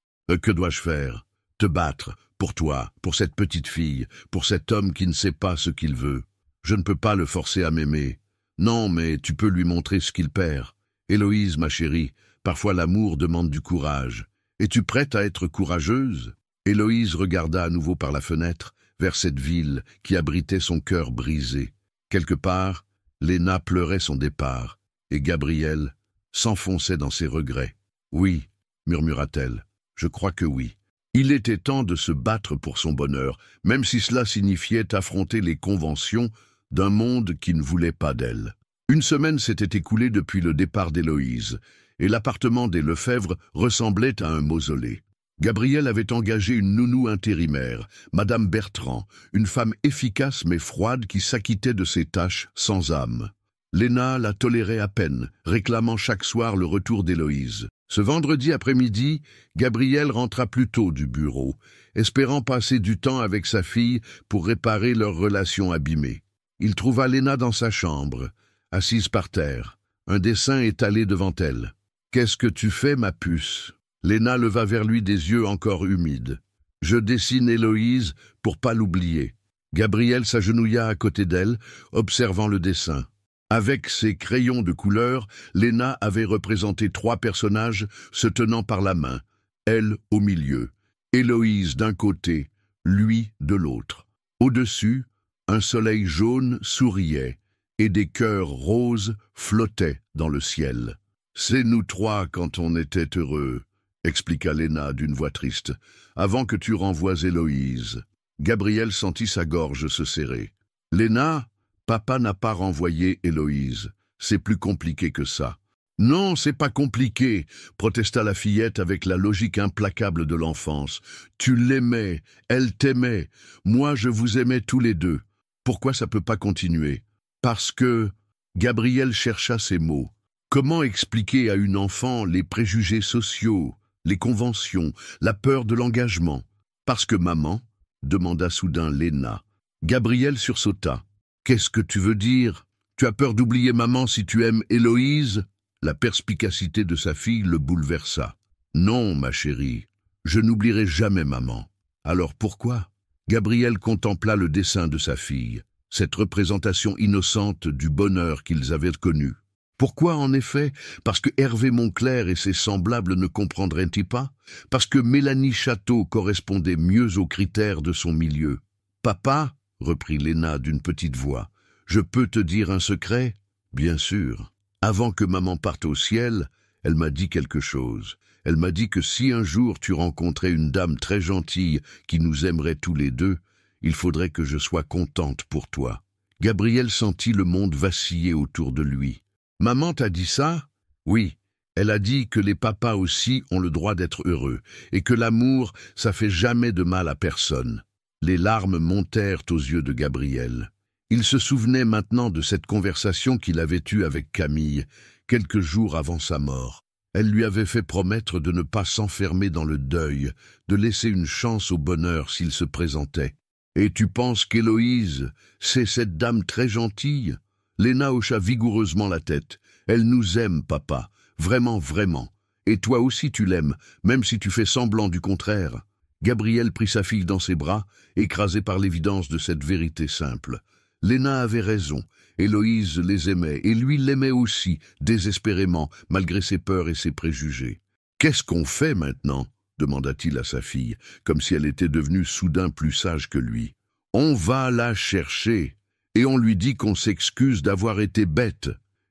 Que dois-je faire? Te battre, pour toi, pour cette petite fille, pour cet homme qui ne sait pas ce qu'il veut. Je ne peux pas le forcer à m'aimer. Non, mais tu peux lui montrer ce qu'il perd. Héloïse, ma chérie, parfois l'amour demande du courage. Es-tu prête à être courageuse? » Héloïse regarda à nouveau par la fenêtre, vers cette ville qui abritait son cœur brisé. Quelque part, Léna pleurait son départ, et Gabriel s'enfonçait dans ses regrets. « Oui, » murmura-t-elle. « Je crois que oui. Il était temps de se battre pour son bonheur, même si cela signifiait affronter les conventions d'un monde qui ne voulait pas d'elle. » Une semaine s'était écoulée depuis le départ d'Héloïse, et l'appartement des Lefebvre ressemblait à un mausolée. Gabriel avait engagé une nounou intérimaire, Madame Bertrand, une femme efficace mais froide qui s'acquittait de ses tâches sans âme. Léna la tolérait à peine, réclamant chaque soir le retour d'Héloïse. Ce vendredi après-midi, Gabriel rentra plus tôt du bureau, espérant passer du temps avec sa fille pour réparer leur relation abîmée. Il trouva Léna dans sa chambre, assise par terre, un dessin étalé devant elle. « Qu'est-ce que tu fais, ma puce ?» Léna leva vers lui des yeux encore humides. « Je dessine Héloïse pour pas l'oublier. » Gabriel s'agenouilla à côté d'elle, observant le dessin. Avec ses crayons de couleur, Léna avait représenté 3 personnages se tenant par la main, elle au milieu, Héloïse d'un côté, lui de l'autre. Au-dessus, un soleil jaune souriait et des cœurs roses flottaient dans le ciel. « C'est nous 3 quand on était heureux, » expliqua Léna d'une voix triste, « avant que tu renvoies Héloïse. » Gabriel sentit sa gorge se serrer. « Léna, papa n'a pas renvoyé Héloïse. C'est plus compliqué que ça. »« Non, c'est pas compliqué, » protesta la fillette avec la logique implacable de l'enfance. « Tu l'aimais, elle t'aimait, moi je vous aimais tous les deux. Pourquoi ça peut pas continuer? Parce que... » Gabriel chercha ses mots. Comment expliquer à une enfant les préjugés sociaux, les conventions, la peur de l'engagement? Parce que maman, demanda soudain Léna. Gabriel sursauta. « Qu'est-ce que tu veux dire? Tu as peur d'oublier maman si tu aimes Héloïse ?» La perspicacité de sa fille le bouleversa. « Non, ma chérie, je n'oublierai jamais maman. » Alors pourquoi? Gabriel contempla le dessin de sa fille, cette représentation innocente du bonheur qu'ils avaient connu. Pourquoi, en effet? Parce que Hervé Monclerc et ses semblables ne comprendraient-ils pas? Parce que Mélanie Château correspondait mieux aux critères de son milieu. « Papa, » reprit Léna d'une petite voix, « je peux te dire un secret? » « Bien sûr. Avant que maman parte au ciel, elle m'a dit quelque chose. Elle m'a dit que si un jour tu rencontrais une dame très gentille qui nous aimerait tous les deux, il faudrait que je sois contente pour toi. » Gabriel sentit le monde vaciller autour de lui. « Maman t'a dit ça? » ?»« Oui, elle a dit que les papas aussi ont le droit d'être heureux, et que l'amour, ça fait jamais de mal à personne. » Les larmes montèrent aux yeux de Gabriel. Il se souvenait maintenant de cette conversation qu'il avait eue avec Camille, quelques jours avant sa mort. Elle lui avait fait promettre de ne pas s'enfermer dans le deuil, de laisser une chance au bonheur s'il se présentait. « Et tu penses qu'Héloïse, c'est cette dame très gentille ?» Léna hocha vigoureusement la tête. « Elle nous aime, papa. Vraiment, vraiment. Et toi aussi tu l'aimes, même si tu fais semblant du contraire. » Gabriel prit sa fille dans ses bras, écrasé par l'évidence de cette vérité simple. Léna avait raison, Héloïse les aimait, et lui l'aimait aussi, désespérément, malgré ses peurs et ses préjugés. « Qu'est-ce qu'on fait maintenant ?» demanda-t-il à sa fille, comme si elle était devenue soudain plus sage que lui. « On va la chercher, et on lui dit qu'on s'excuse d'avoir été bête. »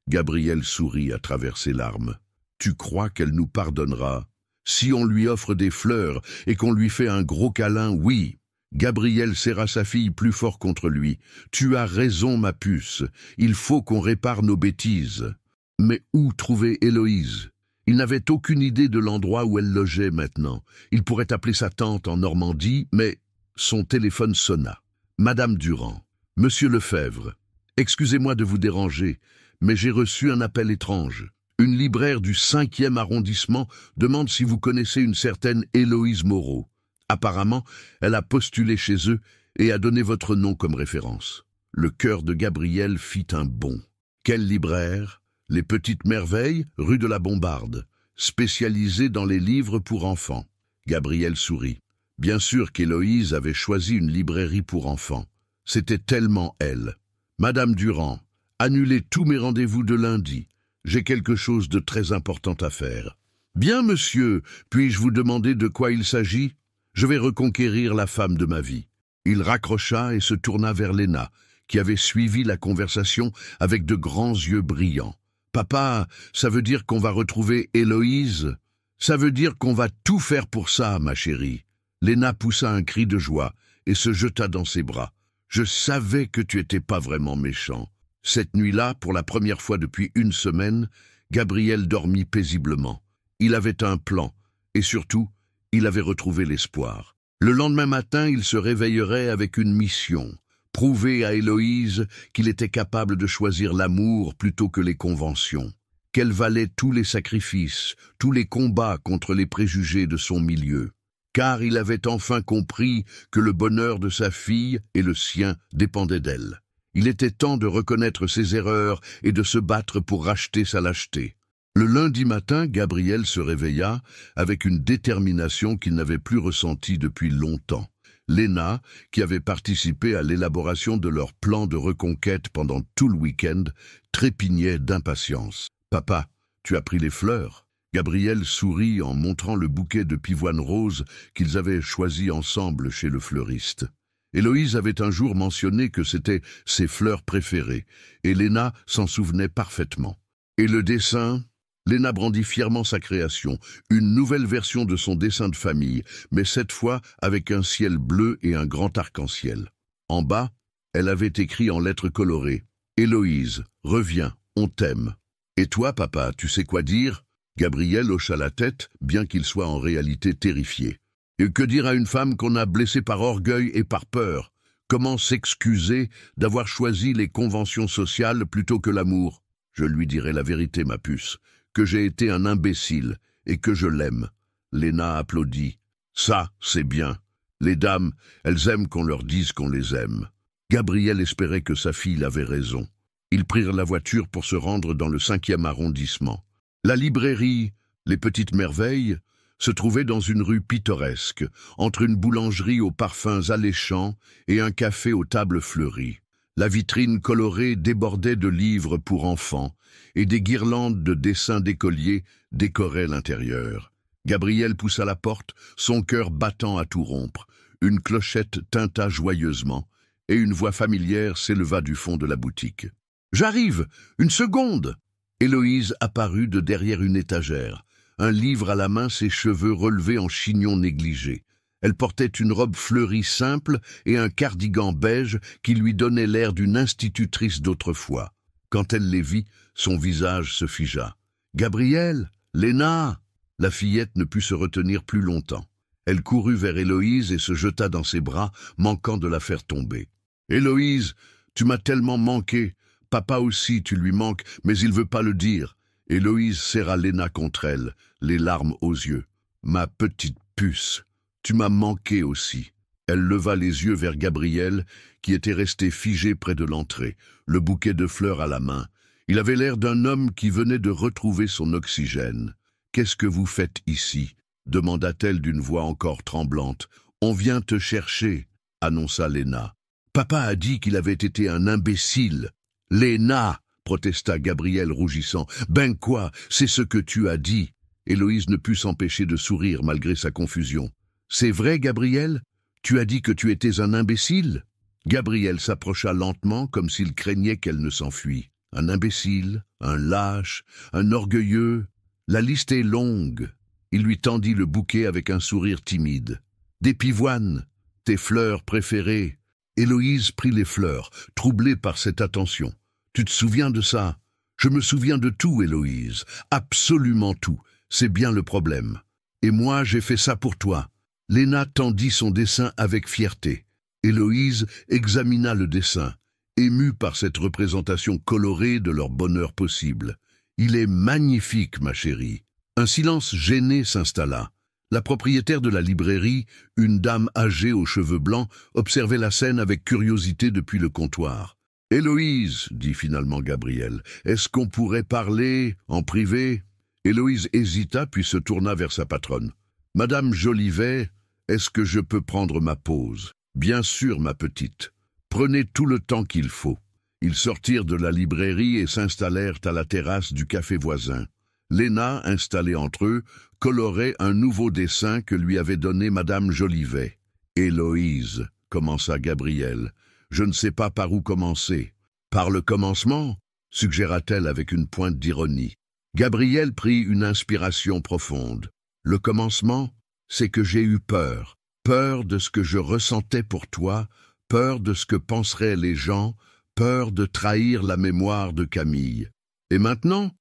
Gabriel sourit à travers ses larmes. « Tu crois qu'elle nous pardonnera? Si on lui offre des fleurs et qu'on lui fait un gros câlin, oui. » Gabriel serra sa fille plus fort contre lui. « Tu as raison, ma puce. Il faut qu'on répare nos bêtises. » Mais où trouver Héloïse? Il n'avait aucune idée de l'endroit où elle logeait maintenant. Il pourrait appeler sa tante en Normandie, mais son téléphone sonna. « Madame Durand, Monsieur Lefebvre, excusez-moi de vous déranger, mais j'ai reçu un appel étrange. Une libraire du 5e arrondissement demande si vous connaissez une certaine Héloïse Moreau. Apparemment, elle a postulé chez eux et a donné votre nom comme référence. » Le cœur de Gabriel fit un bond. Quelle libraire? Les Petites Merveilles, rue de la Bombarde, spécialisée dans les livres pour enfants. Gabriel sourit. Bien sûr qu'Héloïse avait choisi une librairie pour enfants. C'était tellement elle. « Madame Durand, annulez tous mes rendez-vous de lundi. J'ai quelque chose de très important à faire. »« Bien, monsieur, puis-je vous demander de quoi il s'agit ? Je vais reconquérir la femme de ma vie. » Il raccrocha et se tourna vers Léna, qui avait suivi la conversation avec de grands yeux brillants. « Papa, ça veut dire qu'on va retrouver Héloïse? Ça veut dire qu'on va tout faire pour ça, ma chérie. » Léna poussa un cri de joie et se jeta dans ses bras. « Je savais que tu étais pas vraiment méchant. » Cette nuit-là, pour la première fois depuis une semaine, Gabriel dormit paisiblement. Il avait un plan, et surtout, il avait retrouvé l'espoir. Le lendemain matin, il se réveillerait avec une mission, prouver à Héloïse qu'il était capable de choisir l'amour plutôt que les conventions, qu'elle valait tous les sacrifices, tous les combats contre les préjugés de son milieu, car il avait enfin compris que le bonheur de sa fille et le sien dépendaient d'elle. Il était temps de reconnaître ses erreurs et de se battre pour racheter sa lâcheté. Le lundi matin, Gabriel se réveilla avec une détermination qu'il n'avait plus ressentie depuis longtemps. Léna, qui avait participé à l'élaboration de leur plan de reconquête pendant tout le week-end, trépignait d'impatience. « Papa, tu as pris les fleurs ?» Gabriel sourit en montrant le bouquet de pivoine rose qu'ils avaient choisi ensemble chez le fleuriste. Héloïse avait un jour mentionné que c'était ses fleurs préférées, et Léna s'en souvenait parfaitement. Et le dessin? Léna brandit fièrement sa création, une nouvelle version de son dessin de famille, mais cette fois avec un ciel bleu et un grand arc-en-ciel. En bas, elle avait écrit en lettres colorées « Héloïse, reviens, on t'aime. » « Et toi, papa, tu sais quoi dire ?» Gabriel hocha la tête, bien qu'il soit en réalité terrifié. « Et que dire à une femme qu'on a blessée par orgueil et par peur? Comment s'excuser d'avoir choisi les conventions sociales plutôt que l'amour? Je lui dirai la vérité, ma puce, que j'ai été un imbécile et que je l'aime. » Léna applaudit. « Ça, c'est bien. Les dames, elles aiment qu'on leur dise qu'on les aime. » Gabriel espérait que sa fille avait raison. Ils prirent la voiture pour se rendre dans le 5e arrondissement. La librairie, les Petites Merveilles, se trouvait dans une rue pittoresque, entre une boulangerie aux parfums alléchants et un café aux tables fleuries. La vitrine colorée débordait de livres pour enfants, et des guirlandes de dessins d'écoliers décoraient l'intérieur. Gabriel poussa la porte, son cœur battant à tout rompre. Une clochette tinta joyeusement, et une voix familière s'éleva du fond de la boutique. « J'arrive! Une seconde !» Héloïse apparut de derrière une étagère, un livre à la main, ses cheveux relevés en chignon négligé. Elle portait une robe fleurie simple et un cardigan beige qui lui donnait l'air d'une institutrice d'autrefois. Quand elle les vit, son visage se figea. « Gabriel, Léna !» La fillette ne put se retenir plus longtemps. Elle courut vers Héloïse et se jeta dans ses bras, manquant de la faire tomber. « Héloïse, tu m'as tellement manqué. Papa aussi, tu lui manques, mais il veut pas le dire. » Héloïse serra Léna contre elle, les larmes aux yeux. « Ma petite puce, tu m'as manqué aussi. » Elle leva les yeux vers Gabriel, qui était resté figé près de l'entrée, le bouquet de fleurs à la main. Il avait l'air d'un homme qui venait de retrouver son oxygène. « Qu'est-ce que vous faites ici ?» demanda-t-elle d'une voix encore tremblante. « On vient te chercher, » annonça Léna. « Papa a dit qu'il avait été un imbécile. »« Léna !» protesta Gabriel rougissant. « Ben quoi, c'est ce que tu as dit. » Héloïse ne put s'empêcher de sourire malgré sa confusion. « C'est vrai, Gabriel ? Tu as dit que tu étais un imbécile ?» Gabriel s'approcha lentement comme s'il craignait qu'elle ne s'enfuit. Un imbécile, un lâche, un orgueilleux, la liste est longue. Il lui tendit le bouquet avec un sourire timide. « Des pivoines, tes fleurs préférées. » Héloïse prit les fleurs, troublée par cette attention. « Tu te souviens de ça ? » « Je me souviens de tout, Héloïse, absolument tout. C'est bien le problème. Et moi, j'ai fait ça pour toi. » Léna tendit son dessin avec fierté. Héloïse examina le dessin, émue par cette représentation colorée de leur bonheur possible. « Il est magnifique, ma chérie. » Un silence gêné s'installa. La propriétaire de la librairie, une dame âgée aux cheveux blancs, observait la scène avec curiosité depuis le comptoir. « Héloïse, dit finalement Gabriel, est-ce qu'on pourrait parler en privé ?» Héloïse hésita puis se tourna vers sa patronne. « Madame Jolivet, est-ce que je peux prendre ma pause ?»« Bien sûr, ma petite. Prenez tout le temps qu'il faut. » Ils sortirent de la librairie et s'installèrent à la terrasse du café voisin. Léna, installée entre eux, colorait un nouveau dessin que lui avait donné Madame Jolivet. « Héloïse, » commença Gabriel, « je ne sais pas par où commencer. »« Par le commencement ?» suggéra-t-elle avec une pointe d'ironie. Gabriel prit une inspiration profonde. « Le commencement, c'est que j'ai eu peur. Peur de ce que je ressentais pour toi, peur de ce que penseraient les gens, peur de trahir la mémoire de Camille. Et maintenant,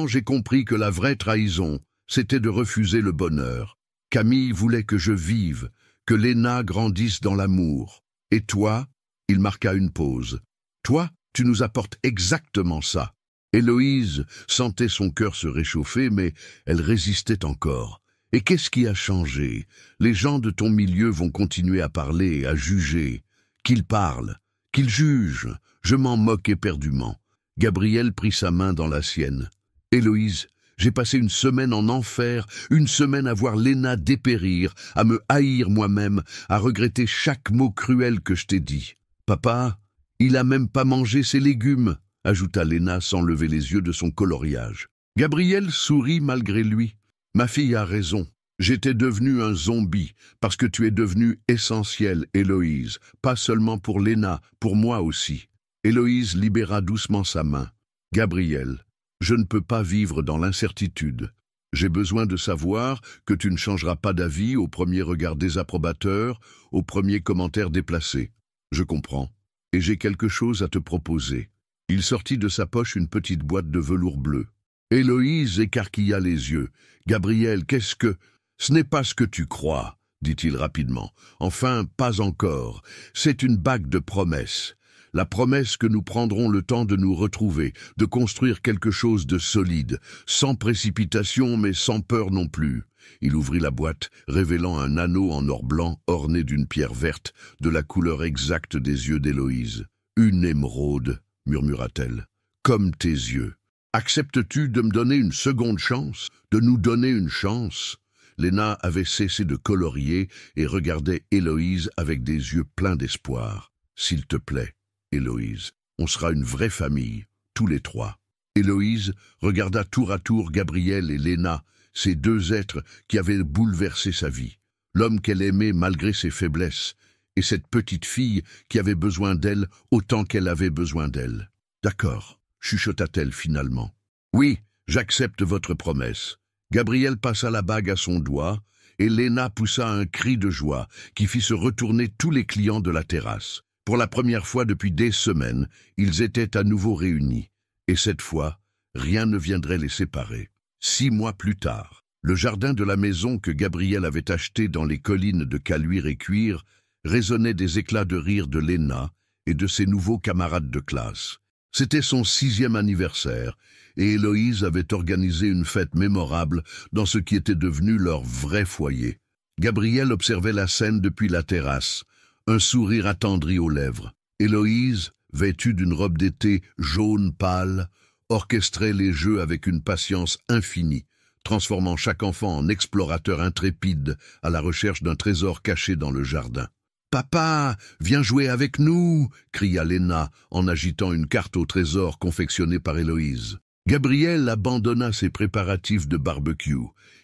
j'ai compris que la vraie trahison, c'était de refuser le bonheur. Camille voulait que je vive, que Léna grandisse dans l'amour. Et toi, il marqua une pause. Toi, tu nous apportes exactement ça. » Héloïse sentait son cœur se réchauffer, mais elle résistait encore. « Et qu'est-ce qui a changé? Les gens de ton milieu vont continuer à parler, à juger. Qu'ils parlent, qu'ils jugent. Je m'en moque éperdument. » Gabriel prit sa main dans la sienne. « Héloïse, j'ai passé une semaine en enfer, une semaine à voir Léna dépérir, à me haïr moi-même, à regretter chaque mot cruel que je t'ai dit. Papa, il a même pas mangé ses légumes, » ajouta Léna sans lever les yeux de son coloriage. Gabriel sourit malgré lui. « Ma fille a raison. J'étais devenu un zombie, parce que tu es devenue essentielle, Héloïse, pas seulement pour Léna, pour moi aussi. » Héloïse libéra doucement sa main. « Gabriel, je ne peux pas vivre dans l'incertitude. J'ai besoin de savoir que tu ne changeras pas d'avis au premier regard désapprobateur, au premier commentaire déplacé. Je comprends. Et j'ai quelque chose à te proposer. » Il sortit de sa poche une petite boîte de velours bleu. Héloïse écarquilla les yeux. « Gabriel, qu'est-ce que... »« Ce n'est pas ce que tu crois, » dit-il rapidement. « Enfin, pas encore. C'est une bague de promesses. La promesse que nous prendrons le temps de nous retrouver, de construire quelque chose de solide, sans précipitation mais sans peur non plus. » Il ouvrit la boîte, révélant un anneau en or blanc orné d'une pierre verte, de la couleur exacte des yeux d'Héloïse. « Une émeraude, » murmura-t-elle, « comme tes yeux. » Acceptes-tu de me donner une seconde chance, de nous donner une chance ?» Léna avait cessé de colorier et regardait Héloïse avec des yeux pleins d'espoir. « S'il te plaît, Héloïse, on sera une vraie famille, tous les trois. » Héloïse regarda tour à tour Gabriel et Léna, ces deux êtres qui avaient bouleversé sa vie. L'homme qu'elle aimait malgré ses faiblesses, et cette petite fille qui avait besoin d'elle autant qu'elle avait besoin d'elle. « D'accord, » chuchota-t-elle finalement. « Oui, j'accepte votre promesse. » Gabriel passa la bague à son doigt, et Léna poussa un cri de joie qui fit se retourner tous les clients de la terrasse. Pour la première fois depuis des semaines, ils étaient à nouveau réunis. Et cette fois, rien ne viendrait les séparer. 6 mois plus tard, le jardin de la maison que Gabriel avait acheté dans les collines de Caluire et Cuire résonnait des éclats de rire de Léna et de ses nouveaux camarades de classe. C'était son 6e anniversaire, et Héloïse avait organisé une fête mémorable dans ce qui était devenu leur vrai foyer. Gabriel observait la scène depuis la terrasse, un sourire attendri aux lèvres. Héloïse, vêtue d'une robe d'été jaune pâle, orchestrait les jeux avec une patience infinie, transformant chaque enfant en explorateur intrépide à la recherche d'un trésor caché dans le jardin. « Papa, viens jouer avec nous !» cria Léna en agitant une carte au trésor confectionnée par Héloïse. Gabriel abandonna ses préparatifs de barbecue.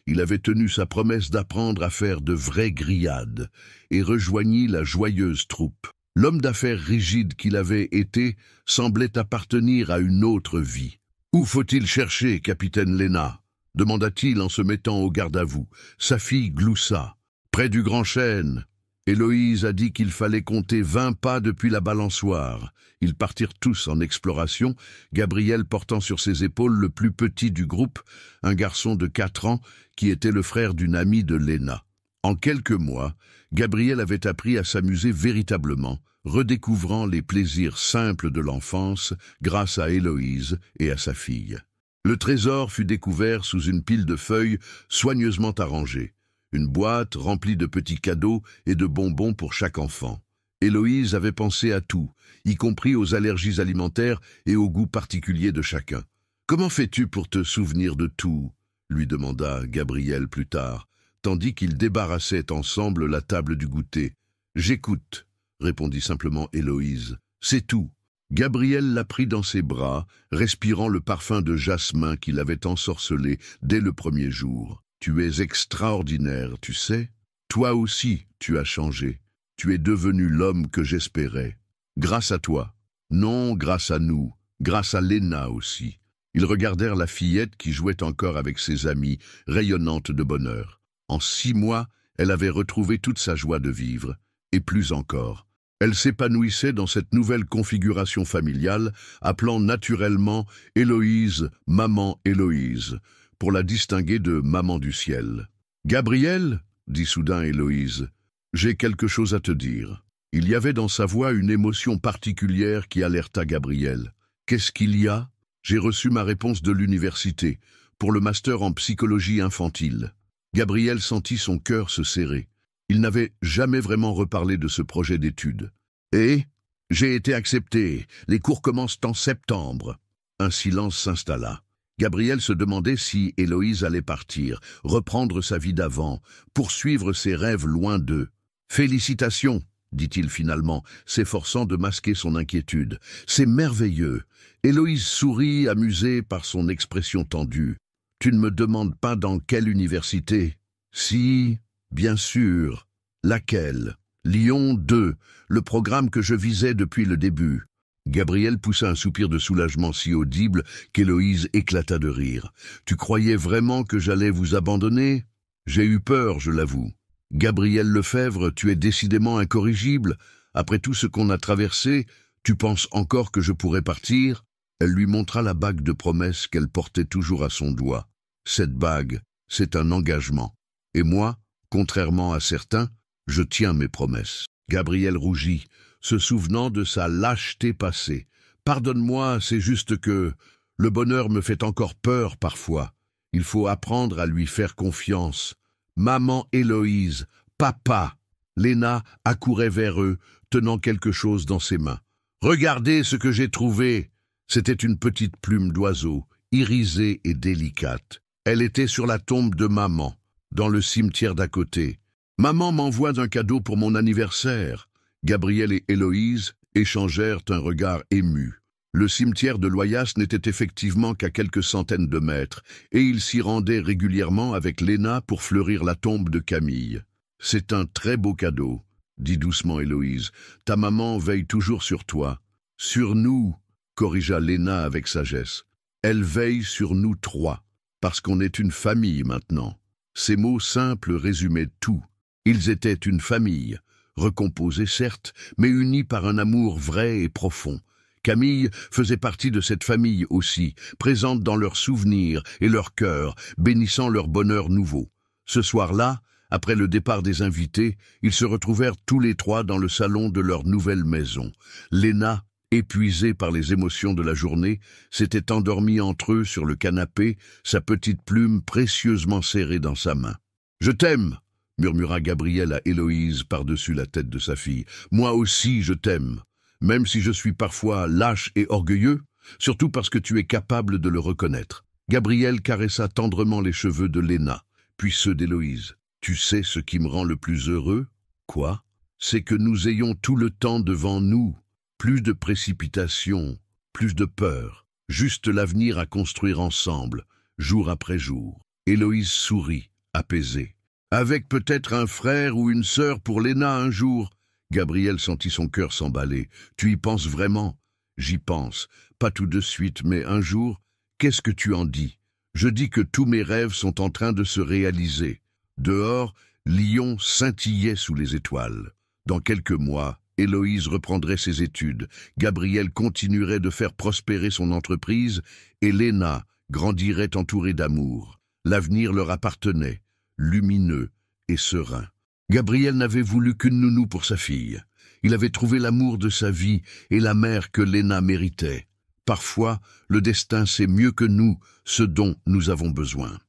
Il avait tenu sa promesse d'apprendre à faire de vraies grillades et rejoignit la joyeuse troupe. L'homme d'affaires rigide qu'il avait été semblait appartenir à une autre vie. « Où faut-il chercher, capitaine Léna ?» demanda-t-il en se mettant au garde-à-vous. Sa fille gloussa. « Près du grand chêne. » Héloïse a dit qu'il fallait compter 20 pas depuis la balançoire. Ils partirent tous en exploration, Gabriel portant sur ses épaules le plus petit du groupe, un garçon de 4 ans qui était le frère d'une amie de Léna. En quelques mois, Gabriel avait appris à s'amuser véritablement, redécouvrant les plaisirs simples de l'enfance grâce à Héloïse et à sa fille. Le trésor fut découvert sous une pile de feuilles soigneusement arrangées. Une boîte remplie de petits cadeaux et de bonbons pour chaque enfant. Héloïse avait pensé à tout, y compris aux allergies alimentaires et aux goûts particuliers de chacun. « Comment fais-tu pour te souvenir de tout ?» lui demanda Gabriel plus tard, tandis qu'ils débarrassaient ensemble la table du goûter. « J'écoute », répondit simplement Héloïse. « C'est tout. » Gabriel la prit dans ses bras, respirant le parfum de jasmin qui l'avait ensorcelé dès le premier jour. « Tu es extraordinaire, tu sais. Toi aussi, tu as changé. Tu es devenu l'homme que j'espérais. Grâce à toi. Non, grâce à nous. Grâce à Léna aussi. » Ils regardèrent la fillette qui jouait encore avec ses amis, rayonnante de bonheur. En 6 mois, elle avait retrouvé toute sa joie de vivre, et plus encore. Elle s'épanouissait dans cette nouvelle configuration familiale, appelant naturellement Héloïse « Maman Héloïse », pour la distinguer de Maman du ciel. « Gabriel » dit soudain Héloïse, « j'ai quelque chose à te dire. » Il y avait dans sa voix une émotion particulière qui alerta Gabriel. « Qu'est-ce qu'il y a ?» J'ai reçu ma réponse de l'université, pour le master en psychologie infantile. Gabriel sentit son cœur se serrer. Il n'avait jamais vraiment reparlé de ce projet d'études. « Et j'ai été accepté. Les cours commencent en septembre. » Un silence s'installa. Gabriel se demandait si Héloïse allait partir, reprendre sa vie d'avant, poursuivre ses rêves loin d'eux. « Félicitations !» dit-il finalement, s'efforçant de masquer son inquiétude. « C'est merveilleux !» Héloïse sourit, amusée par son expression tendue. « Tu ne me demandes pas dans quelle université ?»« Si, bien sûr. Laquelle ?»« Lyon 2, le programme que je visais depuis le début. » Gabriel poussa un soupir de soulagement si audible qu'Héloïse éclata de rire. « Tu croyais vraiment que j'allais vous abandonner ? J'ai eu peur, je l'avoue. Gabriel Lefebvre, tu es décidément incorrigible. Après tout ce qu'on a traversé, tu penses encore que je pourrais partir ?» Elle lui montra la bague de promesse qu'elle portait toujours à son doigt. « Cette bague, c'est un engagement. Et moi, contrairement à certains, je tiens mes promesses. » Gabriel rougit, se souvenant de sa lâcheté passée. « Pardonne-moi, c'est juste que le bonheur me fait encore peur parfois. Il faut apprendre à lui faire confiance. Maman Héloïse, papa !» Léna accourait vers eux, tenant quelque chose dans ses mains. « Regardez ce que j'ai trouvé !» C'était une petite plume d'oiseau, irisée et délicate. Elle était sur la tombe de maman, dans le cimetière d'à côté. Maman m'envoie un cadeau pour mon anniversaire. Gabriel et Héloïse échangèrent un regard ému. Le cimetière de Loyasse n'était effectivement qu'à quelques centaines de mètres, et ils s'y rendaient régulièrement avec Léna pour fleurir la tombe de Camille. « C'est un très beau cadeau, » dit doucement Héloïse. « Ta maman veille toujours sur toi. »« Sur nous, » corrigea Léna avec sagesse. « Elle veille sur nous trois, parce qu'on est une famille maintenant. » Ces mots simples résumaient tout. Ils étaient une famille, recomposée certes, mais unie par un amour vrai et profond. Camille faisait partie de cette famille aussi, présente dans leurs souvenirs et leurs cœurs, bénissant leur bonheur nouveau. Ce soir-là, après le départ des invités, ils se retrouvèrent tous les trois dans le salon de leur nouvelle maison. Léna, épuisée par les émotions de la journée, s'était endormie entre eux sur le canapé, sa petite plume précieusement serrée dans sa main. « Je t'aime !» murmura Gabriel à Héloïse par-dessus la tête de sa fille. « Moi aussi, je t'aime. Même si je suis parfois lâche et orgueilleux, surtout parce que tu es capable de le reconnaître. » Gabriel caressa tendrement les cheveux de Léna, puis ceux d'Héloïse. « Tu sais ce qui me rend le plus heureux ? » ?»« Quoi ? » ?»« C'est que nous ayons tout le temps devant nous. Plus de précipitation, plus de peur. Juste l'avenir à construire ensemble, jour après jour. » Héloïse sourit, apaisée. « Avec peut-être un frère ou une sœur pour Léna un jour. » Gabriel sentit son cœur s'emballer. « Tu y penses vraiment ? » ?»« J'y pense. Pas tout de suite, mais un jour. Qu'est-ce que tu en dis ? » ?»« Je dis que tous mes rêves sont en train de se réaliser. » Dehors, Lyon scintillait sous les étoiles. Dans quelques mois, Héloïse reprendrait ses études. Gabriel continuerait de faire prospérer son entreprise et Léna grandirait entourée d'amour. L'avenir leur appartenait, lumineux et serein. Gabriel n'avait voulu qu'une nounou pour sa fille. Il avait trouvé l'amour de sa vie et la mère que Léna méritait. Parfois, le destin sait mieux que nous ce dont nous avons besoin.